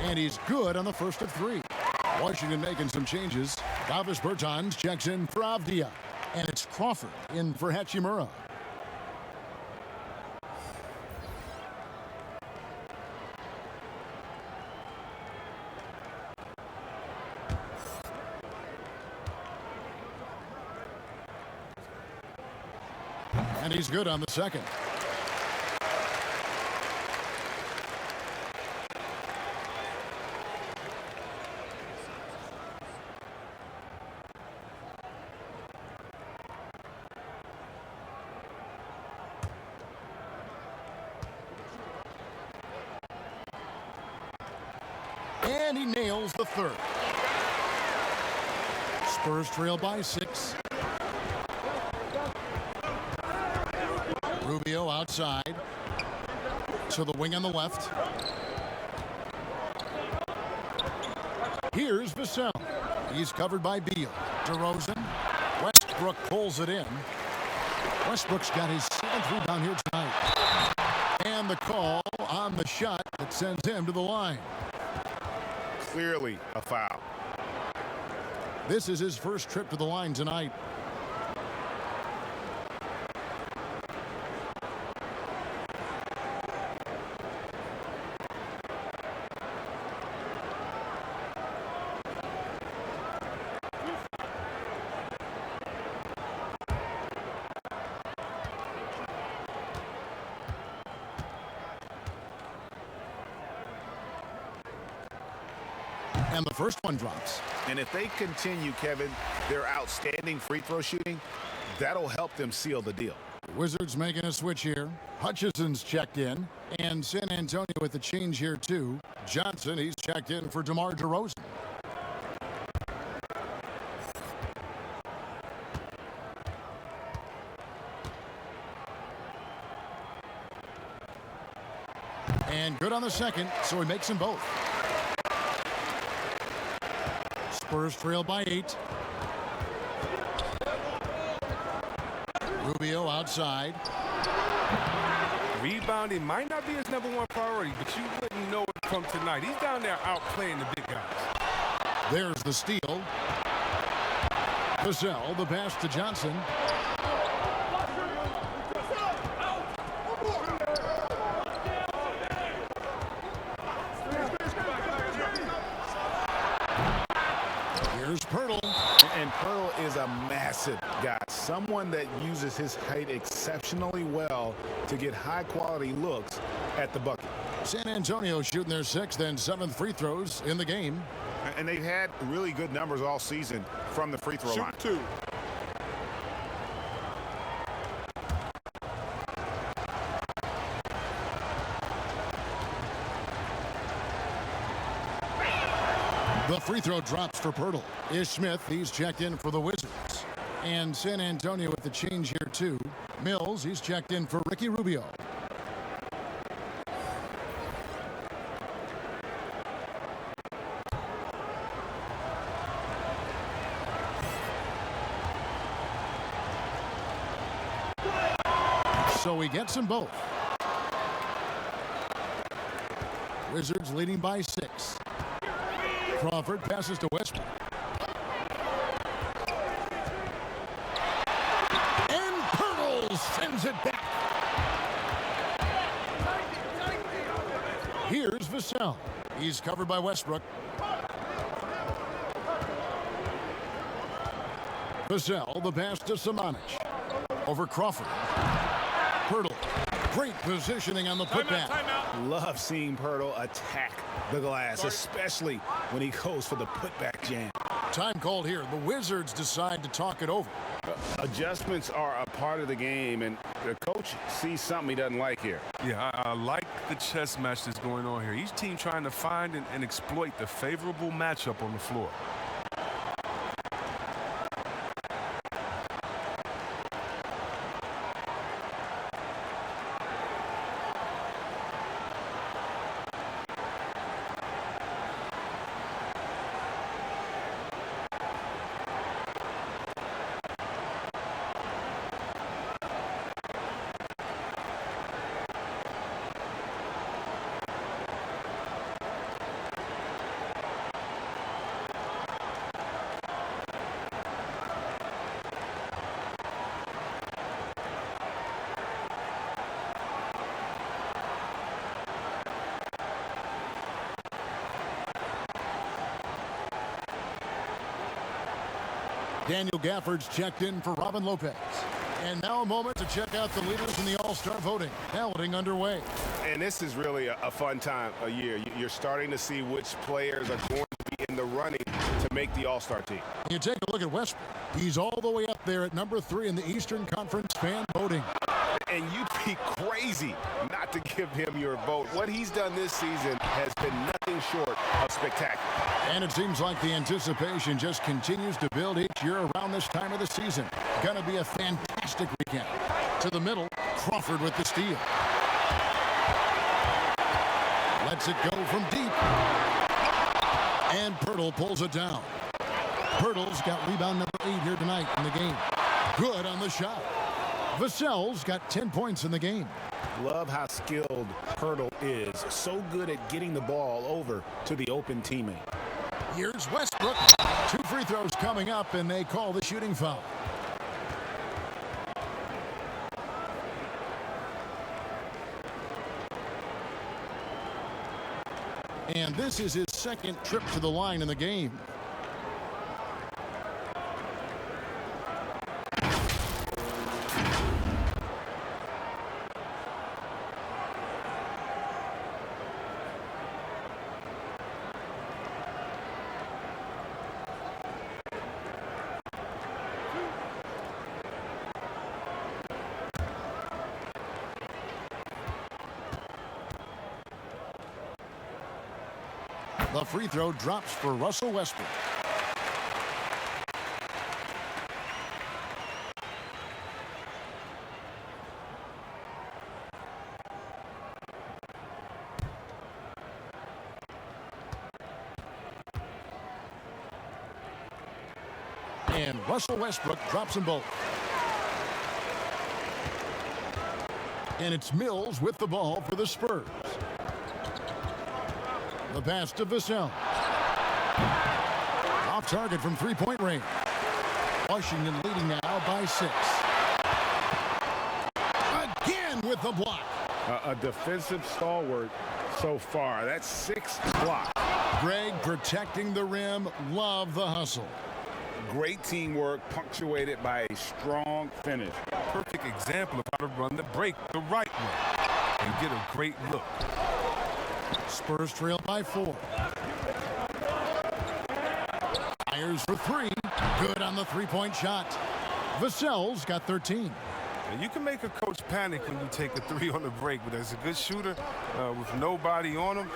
And he's good on the first of 3. Washington making some changes. Davis Bertans checks in for Avdia. And it's Crawford in for Hachimura. And he's good on the second. And he nails the 3rd. Spurs trail by 6. Rubio outside to the wing on the left. Here's Vassell. He's covered by Beal. DeRozan. Westbrook pulls it in. Westbrook's got his 7th rebound here tonight. And the call on the shot that sends him to the line. Clearly a foul. This is his first trip to the line tonight. And the first one drops. And if they continue, Kevin, their outstanding free throw shooting, that'll help them seal the deal. Wizards making a switch here. Hutchison's checked in. And San Antonio with the change here, too. Johnson, he's checked in for DeMar DeRozan. And good on the second, so he makes them both. Spurs trail by 8. Rubio outside. Rebounding might not be his #1 priority, but you wouldn't know it from tonight. He's down there outplaying the big guys. There's the steal. Vassell, the pass to Johnson. Here's Pirtle. And Pirtle is a massive guy, someone that uses his height exceptionally well to get high-quality looks at the bucket. San Antonio shooting their 6th and 7th free throws in the game. And they've had really good numbers all season from the free throw line. Shoot 2. The free throw drops for Pirtle. Ish Smith, he's checked in for the Wizards. And San Antonio with the change here, too. Mills, he's checked in for Ricky Rubio. So he gets them both. Wizards leading by 6. Crawford passes to Westbrook. And Pirtle sends it back. Here's Vassell. He's covered by Westbrook. Vassell, the pass to Samanic. Over Crawford. Pirtle. Great positioning on the putback. Love seeing Pirtle attack the glass, especially when he goes for the putback jam. Time called here. The Wizards decide to talk it over. Adjustments are a part of the game, and the coach sees something he doesn't like here. Yeah, I like the chess match that's going on here. Each team trying to find and exploit the favorable matchup on the floor. Daniel Gafford's checked in for Robin Lopez. And now a moment to check out the leaders in the All-Star voting. Balloting underway. And this is really a fun time of year. You're starting to see which players are going to be in the running to make the All-Star team. You take a look at Westbrook. He's all the way up there at number 3 in the Eastern Conference fan voting. And you'd be crazy not to give him your vote. What he's done this season has been nothing short of spectacular. And it seems like the anticipation just continues to build each year around this time of the season. Gonna be a fantastic weekend. To the middle, Crawford with the steal. Lets it go from deep. And Pirtle pulls it down. Pirtle's got rebound number 8 here tonight in the game. Good on the shot. Vassell's got 10 points in the game. Love how skilled Pirtle is. So good at getting the ball over to the open teammate. Here's Westbrook. 2 free throws coming up, and they call the shooting foul. And this is his second trip to the line in the game. The free throw drops for Russell Westbrook. And Russell Westbrook drops them both. And it's Mills with the ball for the Spurs. The pass to Vassell. Off target from three-point range. Washington leading now by 6. Again with the block. A defensive stalwart so far. That's 6 blocks. Greg protecting the rim. Love the hustle. Great teamwork punctuated by a strong finish. Perfect example of how to run the break the right way and get a great look. Spurs trail by 4. Fires for 3. Good on the three-point shot. Vassell's got 13. And you can make a coach panic when you take a 3 on the break, but as a good shooter with nobody on him,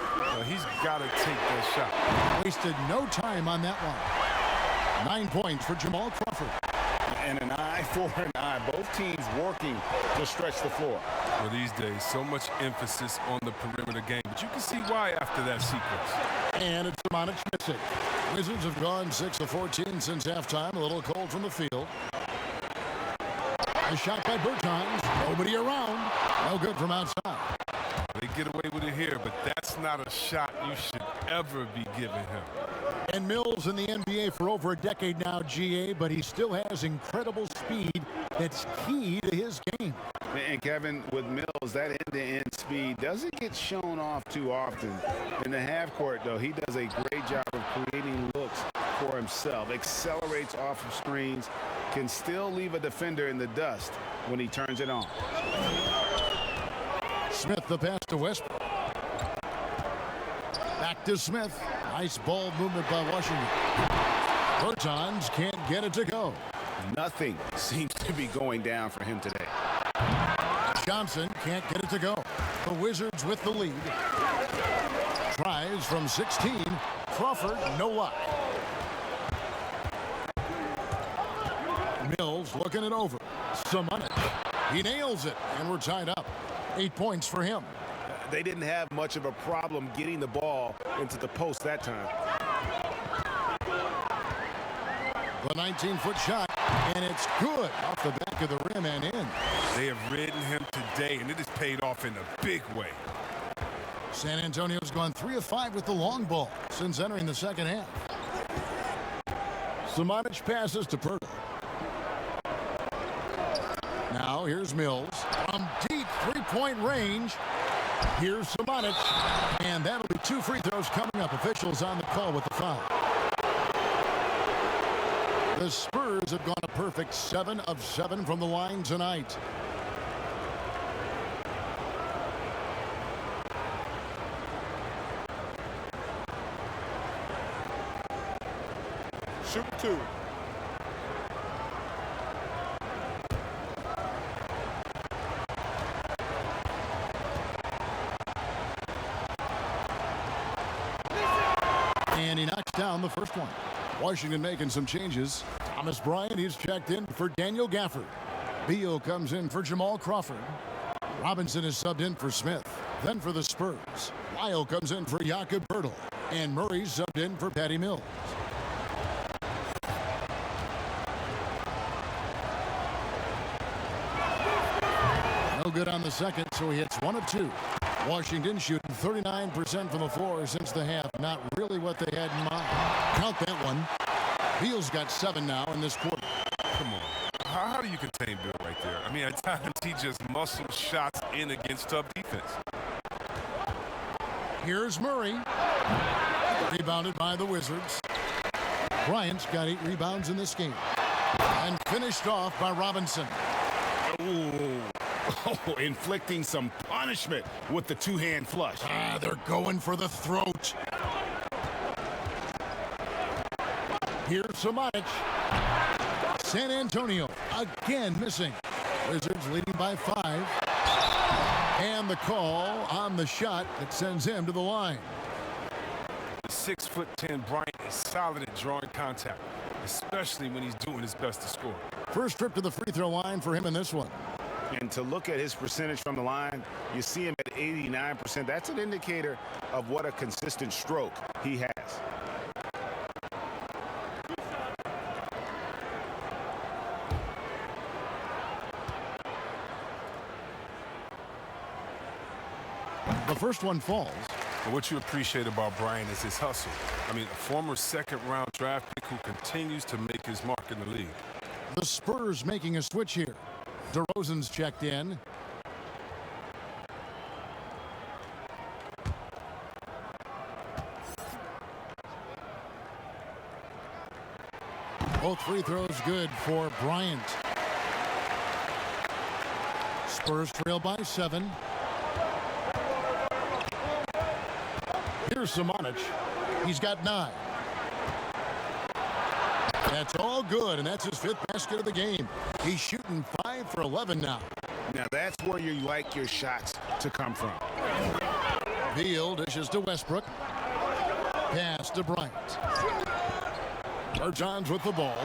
he's got to take that shot. Wasted no time on that one. 9 points for Jamal Crawford. And an eye for an eye. Both teams working to stretch the floor. Well, these days, so much emphasis on the perimeter game, but you can see why after that sequence. And it's Simonic missing. Wizards have gone 6 of 14 since halftime. A little cold from the field. A shot by Bertans. Nobody around. No good from outside. They get away with it here, but that's not a shot you should ever be giving him. And Mills in the NBA for over a decade now, GA, but he still has incredible speed that's key to his game. And Kevin, with Mills, that end-to-end speed doesn't get shown off too often. In the half court, though, he does a great job of creating looks for himself, accelerates off of screens, can still leave a defender in the dust when he turns it on. Smith the pass to Westbrook. Back to Smith. Nice ball movement by Washington. Bertans can't get it to go. Nothing seems to be going down for him today. Johnson can't get it to go. The Wizards with the lead. Tries from 16. Crawford, no luck. Mills looking it over. Simonic. He nails it, and we're tied up. 8 points for him. They didn't have much of a problem getting the ball into the post that time. The 19-foot shot, and it's good off the back of the rim and in. They have ridden him today, and it has paid off in a big way. San Antonio's gone 3 of 5 with the long ball since entering the second half. Simonic passes to Pirtle. Now here's Mills from deep three-point range. Here's Simonic, and that'll be 2 free throws coming up. Officials on the call with the foul. The Spurs have gone a perfect 7 of 7 from the line tonight. Shoot 2. And he knocks down the first one. Washington making some changes. Thomas Bryant is checked in for Daniel Gafford. Beal comes in for Jamal Crawford. Robinson is subbed in for Smith. Then for the Spurs, Lyle comes in for Jakob Poeltl. And Murray's subbed in for Patty Mills. No good on the second, so he hits 1 of 2. Washington shooting 39% from the floor since the half. Not really what they had in mind. Count that one. Beal's got 7 now in this quarter. Come on. How do you contain Bill right there? I mean, at times he just muscles shots in against tough defense. Here's Murray. Rebounded by the Wizards. Bryant's got 8 rebounds in this game. And finished off by Robinson. Ooh. Oh, inflicting some punishment with the 2-hand flush. They're going for the throat. Here's Simonic. San Antonio again missing. Wizards leading by 5. And the call on the shot that sends him to the line. 6'10" Bryant is solid at drawing contact, especially when he's doing his best to score. First trip to the free throw line for him in this one. And to look at his percentage from the line, you see him at 89%. That's an indicator of what a consistent stroke he has. The first one falls. But what you appreciate about Bryant is his hustle. I mean, a former second-round draft pick who continues to make his mark in the league. The Spurs making a switch here. DeRozan's checked in. Both free throws good for Bryant. Spurs trail by 7. Here's Simonic. He's got 9. That's all good, and that's his 5th basket of the game. He's shooting 5 for 11 now. Now that's where you like your shots to come from. Beal dishes to Westbrook. Pass to Bryant. Bertans with the ball.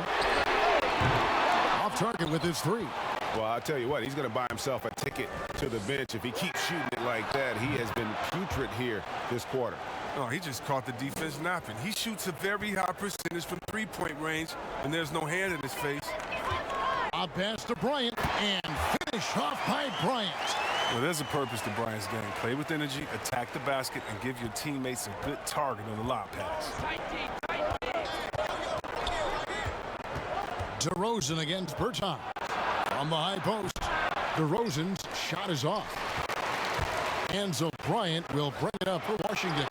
Off target with his 3. Well, I'll tell you what, he's going to buy himself a ticket to the bench. If he keeps shooting it like that, he has been putrid here this quarter. No, he just caught the defense napping. He shoots a very high percentage from three-point range, and there's no hand in his face. A pass to Bryant, and finish off by Bryant. Well, there's a purpose to Bryant's game. Play with energy, attack the basket, and give your teammates a good target on the lob pass. DeRozan against Bertans. On the high post, DeRozan's shot is off. And so Bryant will bring it up for Washington.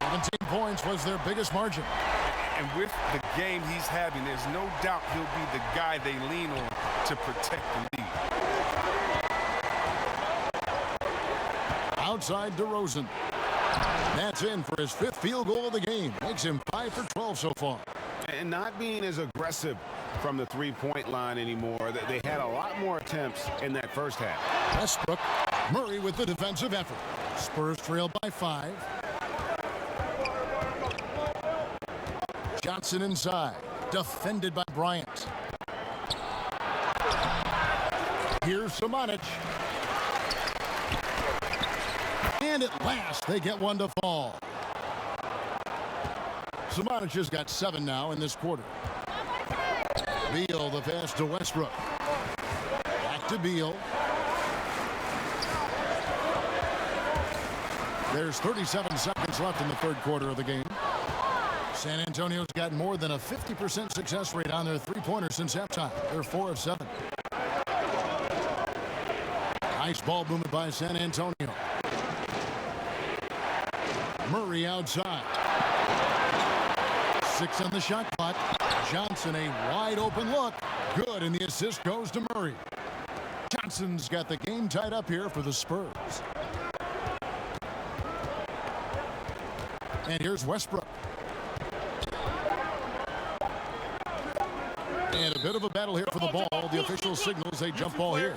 17 points was their biggest margin. And with the game he's having, there's no doubt he'll be the guy they lean on to protect the lead. Outside DeRozan. That's in for his 5th field goal of the game. Makes him 5 for 12 so far. And not being as aggressive from the three-point line anymore. They had a lot more attempts in that first half. Westbrook. Murray with the defensive effort. Spurs trail by 5. Johnson inside. Defended by Bryant. Here's Simonic. And at last, they get one to fall. Simonic has got 7 now in this quarter. Beal, the pass to Westbrook. Back to Beal. There's 37 seconds left in the 3rd quarter of the game. San Antonio's got more than a 50% success rate on their three-pointers since halftime. They're 4 of 7. Nice ball movement by San Antonio. Murray outside. 6 on the shot clock. Johnson, a wide open look. Good, and the assist goes to Murray. Johnson's got the game tied up here for the Spurs. And here's Westbrook. And a bit of a battle here for the ball. The official signals a jump ball here.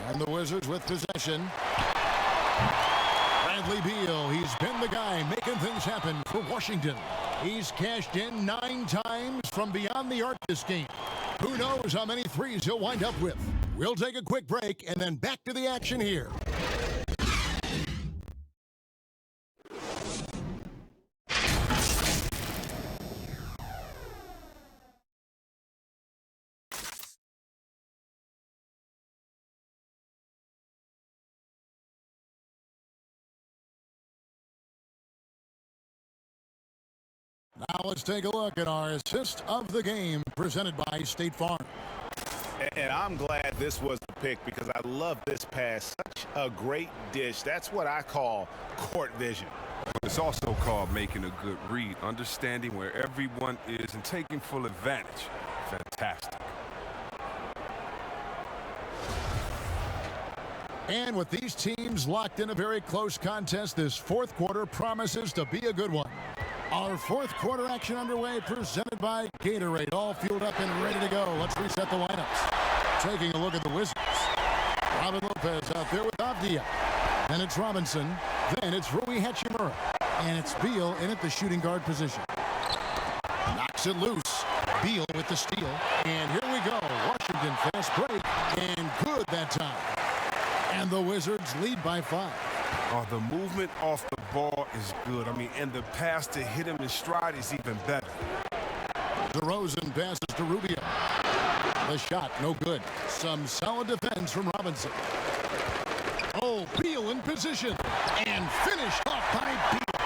And the Wizards with possession. Bradley Beal, he's been the guy making things happen for Washington. He's cashed in 9 times from beyond the arc this game. Who knows how many threes he'll wind up with? We'll take a quick break and then back to the action here. Now let's take a look at our assist of the game presented by State Farm. And I'm glad this was the pick because I love this pass. Such a great dish. That's what I call court vision. It's also called making a good read, understanding where everyone is and taking full advantage. Fantastic. And with these teams locked in a very close contest, this 4th quarter promises to be a good one. Our fourth quarter action underway, presented by Gatorade. All fueled up and ready to go. Let's reset the lineups. Taking a look at the Wizards. Robin Lopez out there with Avdia. Then it's Robinson. Then it's Rui Hachimura. And it's Beal in at the shooting guard position. Knocks it loose. Beal with the steal. And here we go. Washington fast break. And good that time. And the Wizards lead by 5. Oh, the movement off the ball is good. I mean, and the pass to hit him in stride is even better. DeRozan passes to Rubio. The shot, no good. Some solid defense from Robinson. Oh, Beal in position. And finished off by Beal.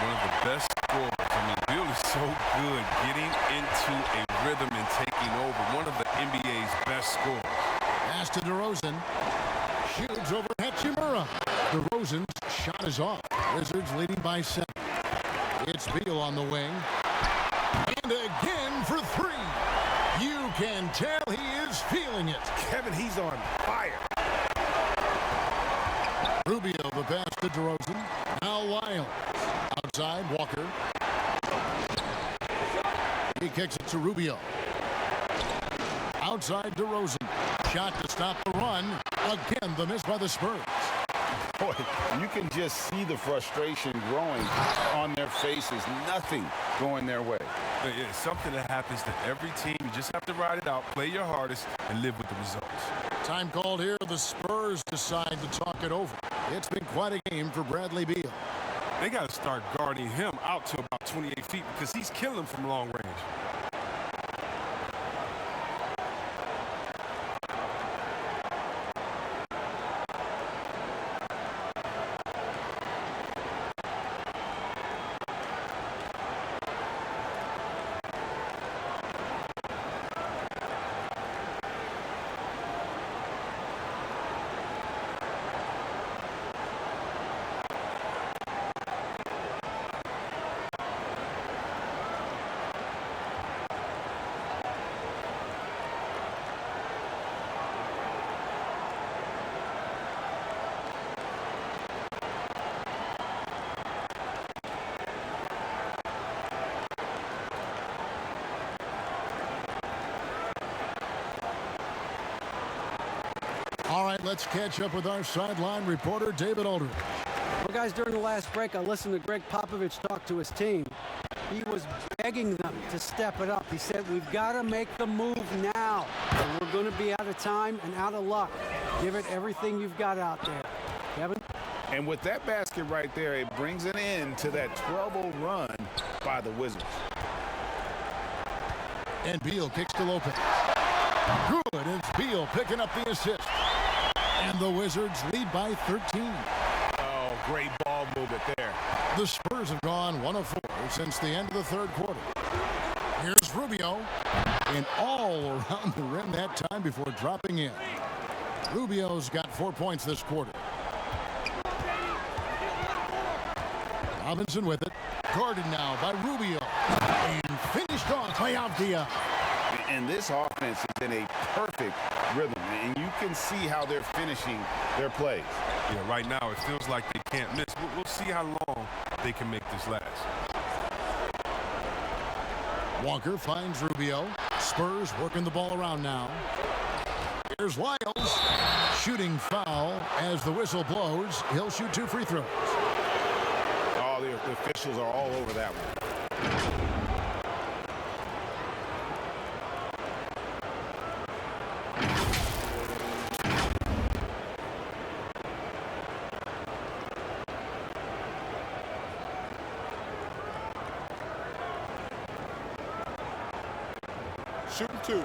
One of the best scorers. I mean, Beal is so good getting into a rhythm and taking over. One of the NBA's best scorers. Pass to DeRozan. Shoots over Hachimura. DeRozan's shot is off. Wizards leading by 7. It's Beal on the wing. And again for 3. You can tell he is feeling it. Kevin, he's on fire. Rubio the pass to DeRozan. Now Wild. Outside, Walker. He kicks it to Rubio. Outside, DeRozan. Shot to stop the run. Again, the miss by the Spurs. Boy, you can just see the frustration growing on their faces. Nothing going their way. It's something that happens to every team. You just have to ride it out, play your hardest, and live with the results. Time called here. The Spurs decide to talk it over. It's been quite a game for Bradley Beal. They got to start guarding him out to about 28 feet because he's killing from long range. All right, let's catch up with our sideline reporter, David Aldridge. Well, guys, during the last break, I listened to Greg Popovich talk to his team. He was begging them to step it up. He said, we've got to make the move now. Or we're going to be out of time and out of luck. Give it everything you've got out there. Kevin? And with that basket right there, it brings an end to that 12-0 run by the Wizards. And Beal kicks to Lopez. Good. It's Beal picking up the assist. And the Wizards lead by 13. Oh, great ball movement there. The Spurs have gone 1 of 4 since the end of the third quarter. Here's Rubio. And all around the rim that time before dropping in. Rubio's got 4 points this quarter. Robinson with it. Guarded now by Rubio. And finished off by Avdia. And this offense is in a perfect rhythm, and you can see how they're finishing their plays. Yeah, right now it feels like they can't miss. We'll see how long they can make this last. Walker finds Rubio. Spurs working the ball around now. Here's Lyles. Shooting foul as the whistle blows. He'll shoot 2 free throws. Oh, the officials are all over that one. Shooting 2.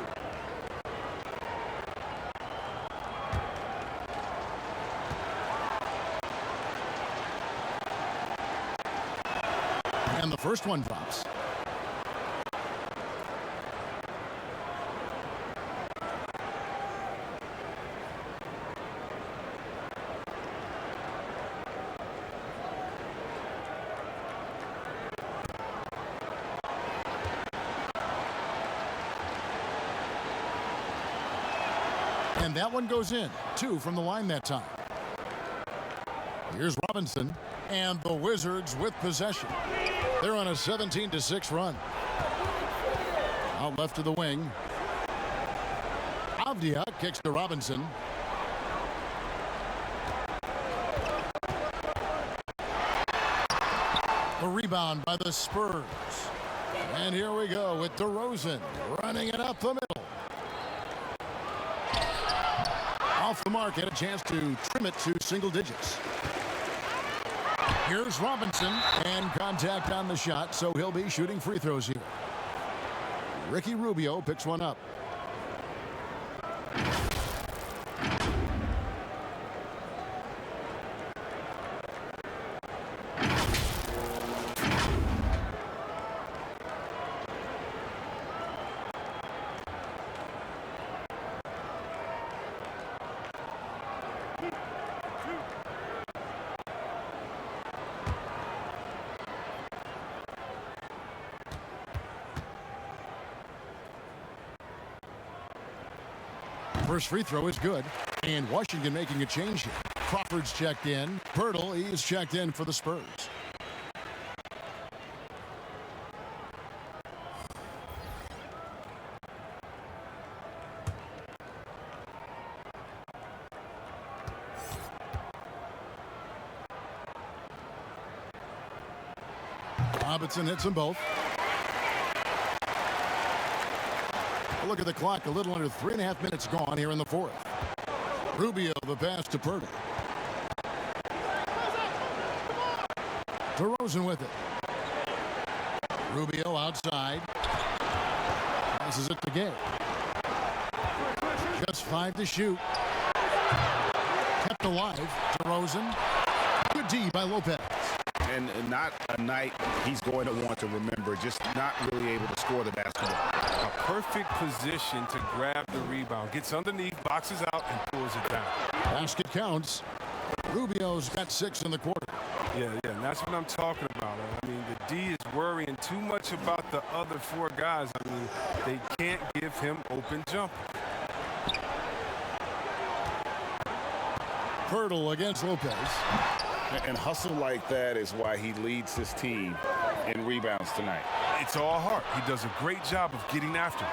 And the first one drops. And that one goes in. 2 from the line that time. Here's Robinson. And the Wizards with possession. They're on a 17-6 run. Out left to the wing. Avdia kicks to Robinson. The rebound by the Spurs. And here we go with DeRozan running it up the middle. Off the mark, had a chance to trim it to single digits. Here's Robinson, and contact on the shot, so he'll be shooting free throws here. Ricky Rubio picks one up. First free throw is good, and Washington making a change here. Crawford's checked in. Pirtle, he's checked in for the Spurs. Robinson hits them both. Look at the clock, a little under 3.5 minutes gone here in the fourth. Rubio, the pass to Pirtle. DeRozan with it. Rubio outside. Passes it to Gay. Just 5 to shoot. Kept alive. DeRozan. Good D by Lopez. And not a night he's going to want to remember, just not really able to score the basketball. A perfect position to grab the rebound. Gets underneath, boxes out, and pulls it down. Basket counts. Rubio's got 6 in the quarter. Yeah, and that's what I'm talking about. I mean, the D is worrying too much about the other 4 guys. I mean, they can't give him open jump. Pirtle against Lopez. And hustle like that is why he leads his team in rebounds tonight. It's all heart. He does a great job of getting after it.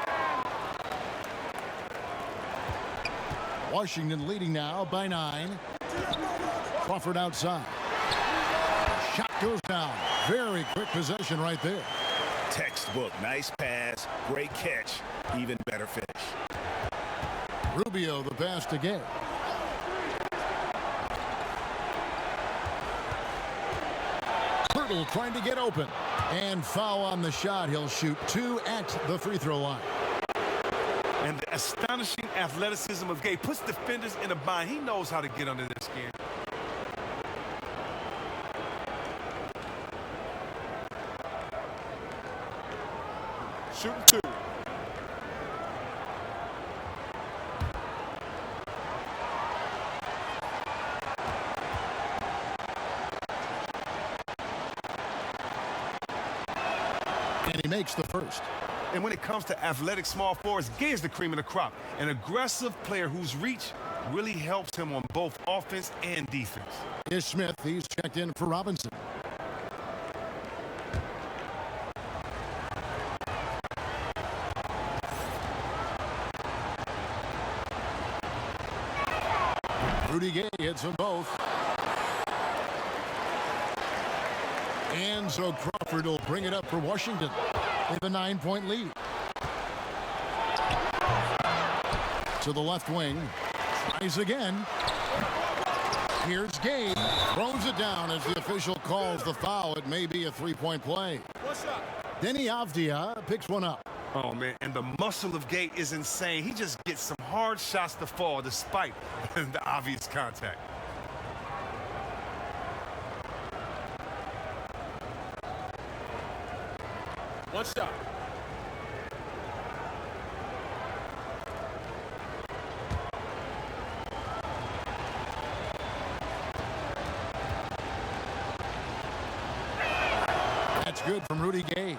Washington leading now by 9. Crawford outside. Shot goes down. Very quick possession right there. Textbook. Nice pass. Great catch. Even better finish. Rubio the pass to Gay. Pirtle trying to get open. And foul on the shot. He'll shoot 2 at the free throw line. And the astonishing athleticism of Gay puts defenders in a bind. He knows how to get under their skin. Shooting 2. And he makes the first. And when it comes to athletic small forwards, Gay is the cream of the crop. An aggressive player whose reach really helps him on both offense and defense. Here's Smith. He's checked in for Robinson. Rudy Gay hits them both. And so Crawford will bring it up for Washington. They have a 9-point lead. To the left wing. Tries again. Here's Gay. Throws it down as the official calls the foul. It may be a 3-point play. Denny Avdia picks one up. Oh, man, and the muscle of Gay is insane. He just gets some hard shots to fall despite the obvious contact. One shot. That's good from Rudy Gay.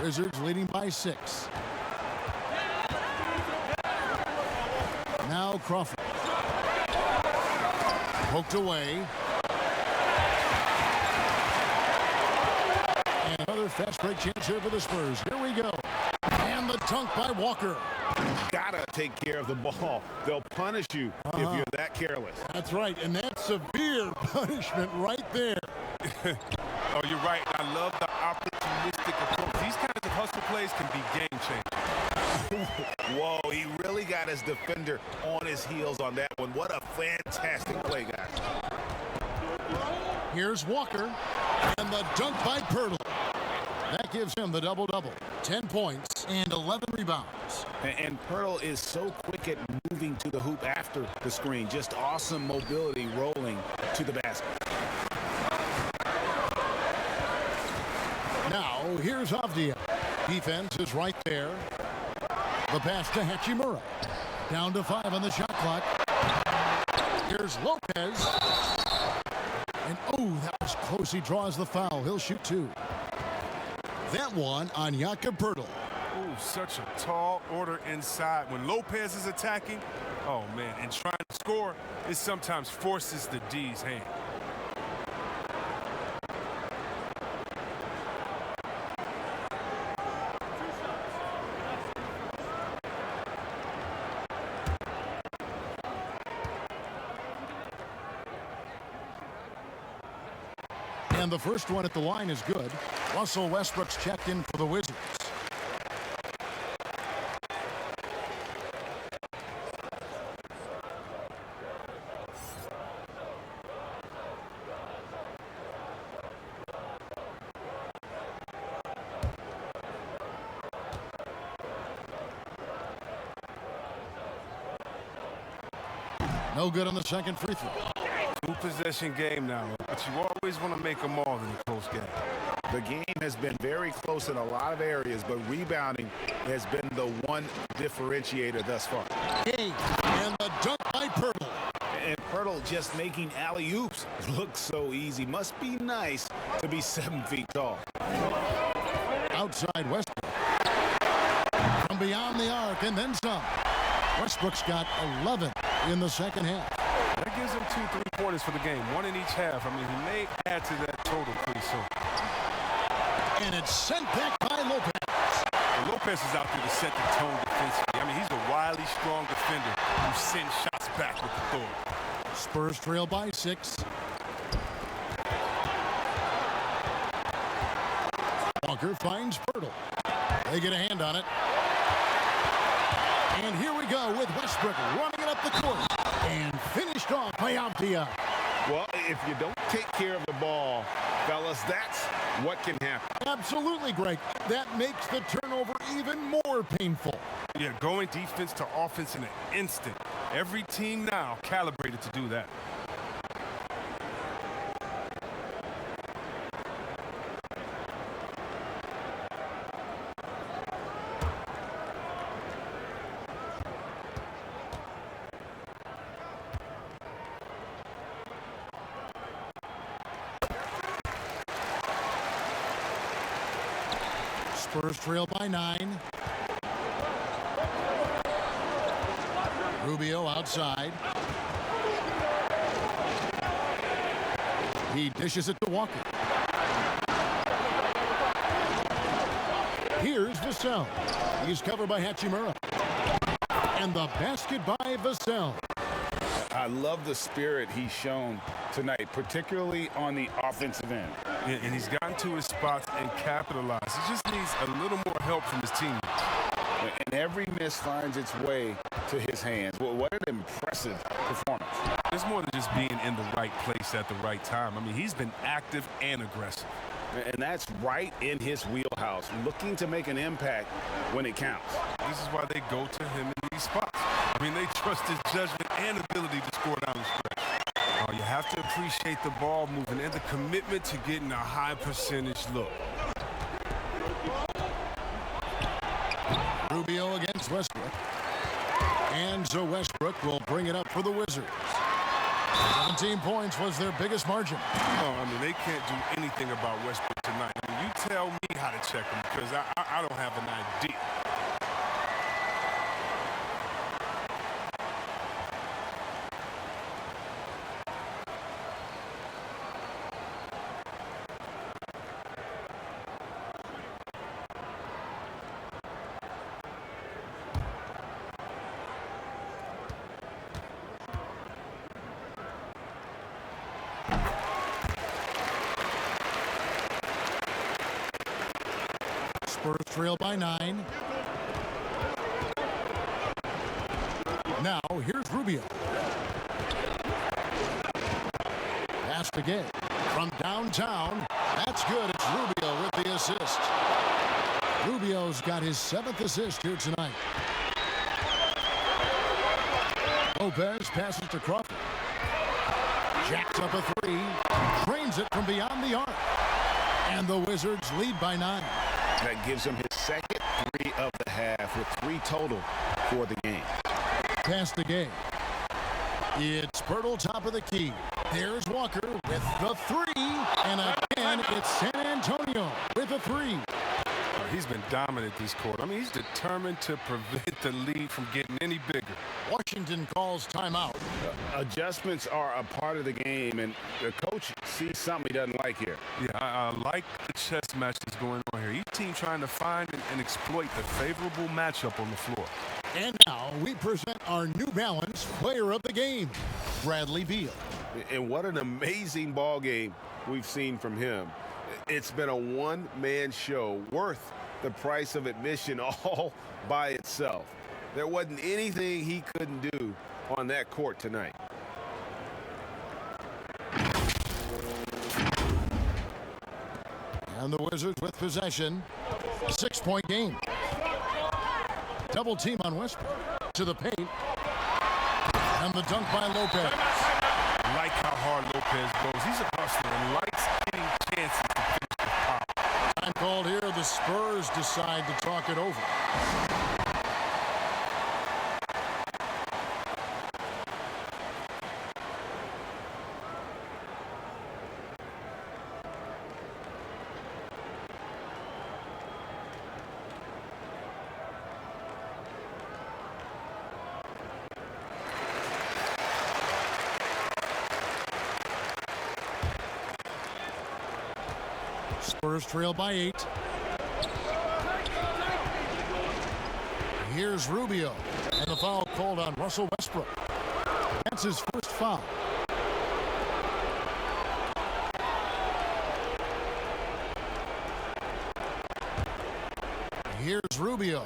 Wizards leading by 6. Now Crawford. Poked away. And another fast break chance here for the Spurs. Here we go. And the dunk by Walker. Gotta take care of the ball. They'll punish you if you're that careless. That's right, and that's severe punishment right there. Oh, you're right. I love the opportunistic approach. These kinds of hustle plays can be game-changing. Whoa, he really got his defender on his heels on that one. What a fantastic play, guys. Here's Walker, and the dunk by Pirtle. That gives him the double-double. 10 points and 11 rebounds. And Pirtle is so quick at moving to the hoop after the screen. Just awesome mobility rolling to the basket. Now, here's Avdia. Defense is right there. The pass to Hachimura. Down to 5 on the shot clock. Here's Lopez. And, oh, that was close. He draws the foul. He'll shoot 2. That one on Jakob Pirtle. Oh, such a tall order inside. When Lopez is attacking, oh, man, and trying to score, it sometimes forces the D's hand. And the first one at the line is good. Russell Westbrook's checked in for the Wizards. No good on the second free throw. Two-possession game now, but you always want to make them all in a close game. The game has been very close in a lot of areas, but rebounding has been the one differentiator thus far. And the dunk by Pirtle. And Pirtle just making alley-oops look so easy. Must be nice to be 7 feet tall. Outside Westbrook. From beyond the arc and then some. Westbrook's got 11 in the second half. That gives him 2 3-pointers for the game, 1 in each half. I mean, he may add to that total pretty soon. And it's sent back by Lopez. And Lopez is out there to set the tone defensively. I mean, he's a wily, strong defender who sends shots back with authority. Spurs trail by 6. Walker finds Pirtle. They get a hand on it. And here we go with Westbrook running it up the court. And finished off by Avdia. Well, if you don't take care of the ball, fellas, that's what can happen. Absolutely, Greg. That makes the turnover even more painful. Yeah, going defense to offense in an instant. Every team now calibrated to do that. Spurs trail by 9. Rubio outside. He dishes it to Walker. Here's Vassell. He's covered by Hachimura. And the basket by Vassell. I love the spirit he's shown tonight, particularly on the offensive end. Yeah, and he's gotten to his spots and capitalized. He just needs a little more help from his team. And every miss finds its way to his hands. Well, what an impressive performance. It's more than just being in the right place at the right time. I mean, he's been active and aggressive. And that's right in his wheelhouse, looking to make an impact when it counts. This is why they go to him in these spots. I mean, they trust his judgment and ability to score down the stretch. Oh, you have to appreciate the ball moving and the commitment to getting a high percentage look. Rubio against Westbrook. And so Westbrook will bring it up for the Wizards. 17 points was their biggest margin. Oh, I mean, they can't do anything about Westbrook tonight. I mean, you tell me how to check him because I don't have an idea. Spurs trail by 9. Now, here's Rubio. Pass to Gay. From downtown, that's good. It's Rubio with the assist. Rubio's got his 7th assist here tonight. Lopez passes to Crawford. Jacks up a 3. Drains it from beyond the arc. And the Wizards lead by 9. That gives him his 2nd 3 of the half with 3 total for the game. Pass the game. It's Pirtle top of the key. There's Walker with the 3. And again, it's San Antonio with a 3. He's been dominant this quarter. I mean, he's determined to prevent the lead from getting any bigger. Washington calls timeout. Adjustments are a part of the game, and the coach sees something he doesn't like here. Yeah, I like the chess match that's going on here. Each team trying to find and exploit the favorable matchup on the floor. And now we present our New Balance player of the game, Bradley Beal. And what an amazing ball game we've seen from him. It's been a one-man show worth the price of admission all by itself. There wasn't anything he couldn't do on that court tonight. And the Wizards with possession. 6-point game. Double team on Westbrook. To the paint. And the dunk by Lopez. I like how hard Lopez goes. He's a hustler and likes getting chances to finish the foul. Time called here. The Spurs decide to talk it over. Spurs trail by 8. Here's Rubio. And the foul called on Russell Westbrook. That's his first foul. Here's Rubio.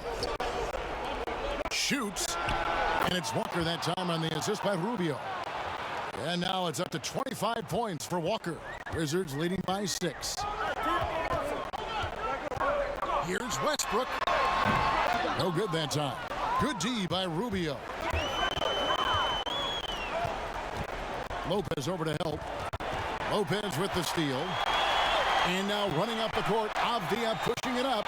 Shoots. And it's Walker that time on the assist by Rubio. And now it's up to 25 points for Walker. Wizards leading by 6. Here's Westbrook. No good that time. Good D by Rubio. Lopez over to help. Lopez with the steal. And now running up the court, Avdia pushing it up.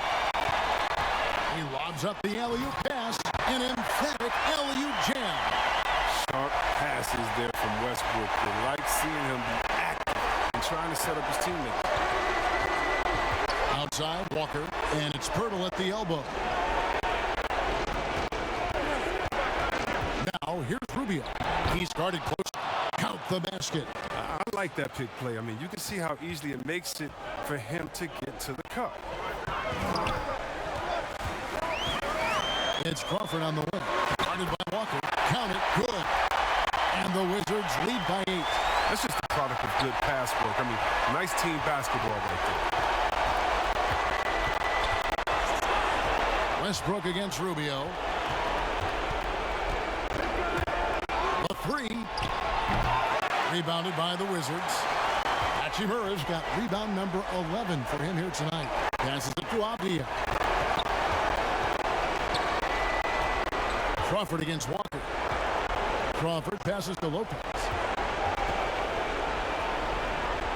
He lobs up the alley-oop pass. An emphatic alley-oop jam. Sharp passes there from Westbrook. They like seeing him be active and trying to set up his teammates. Outside, Walker, and it's Pirtle at the elbow. Now, here's Rubio. He's guarded close. Count the basket. I like that pick play. I mean, you can see how easily it makes it for him to get to the cup. It's Crawford on the wing. Guarded by Walker. Count it. Good. And the Wizards lead by 8. That's just a product of good pass work. I mean, nice team basketball right there. Westbrook against Rubio. The 3. Rebounded by the Wizards. Hachimura's got rebound number 11 for him here tonight. Passes it to Avdia. Crawford against Walker. Crawford passes to Lopez.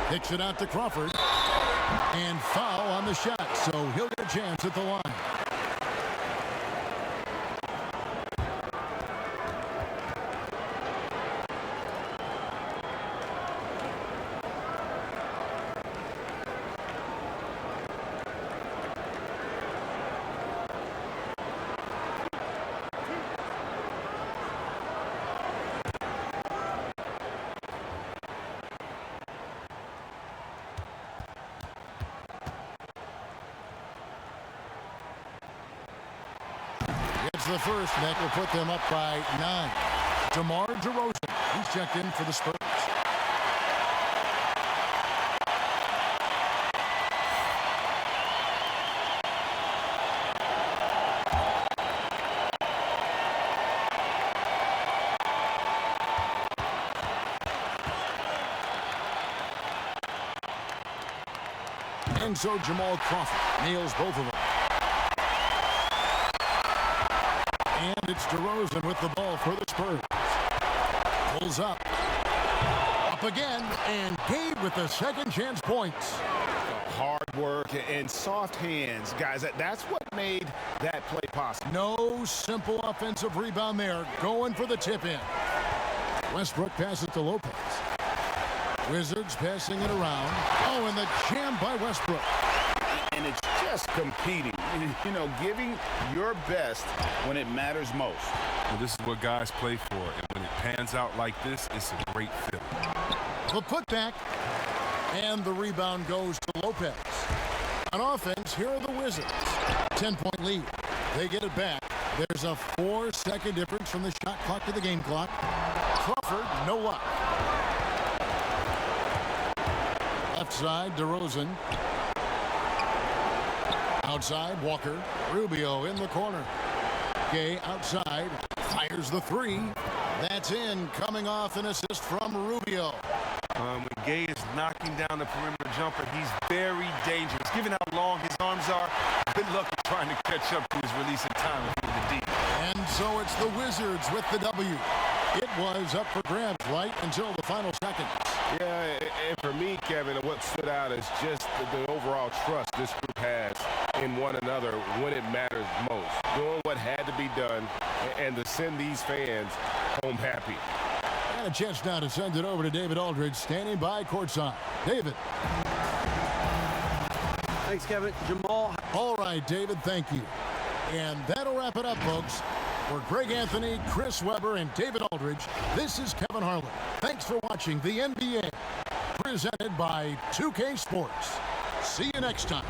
Kicks it out to Crawford. And foul on the shot, so he'll get a chance at the line. The first, that will put them up by 9. DeMar DeRozan, he's checked in for the Spurs. And so Jamal Crawford nails both of them. And it's DeRozan with the ball for the Spurs. Pulls up. Up again. And Gabe with the second chance points. Hard work and soft hands, guys. That's what made that play possible. No simple offensive rebound there. Going for the tip-in. Westbrook passes to Lopez. Wizards passing it around. Oh, and the jam by Westbrook. And it's just competing. You know, giving your best when it matters most. Well, this is what guys play for. And when it pans out like this, it's a great fit. The putback. And the rebound goes to Lopez. On offense, here are the Wizards. 10-point lead. They get it back. There's a 4-second difference from the shot clock to the game clock. Crawford, no luck. Left side, DeRozan. Outside, Walker. Rubio in the corner. Gay outside. Fires the three. That's in. Coming off an assist from Rubio. When Gay is knocking down the perimeter jumper, he's very dangerous. Given how long his arms are, good luck at trying to catch up to his release in time with the D. And so it's the Wizards with the W. It was up for grabs right until the final seconds. Yeah, and for me, Kevin, what stood out is just the overall trust this group has in one another when it matters most. Doing what had to be done and to send these fans home happy. And a chance now to send it over to David Aldridge, standing by courtside. David. Thanks, Kevin. Jamal. All right, David, thank you. And that'll wrap it up, folks. For Greg Anthony, Chris Webber, and David Aldridge, this is Kevin Harlan. Thanks for watching the NBA, presented by 2K Sports. See you next time.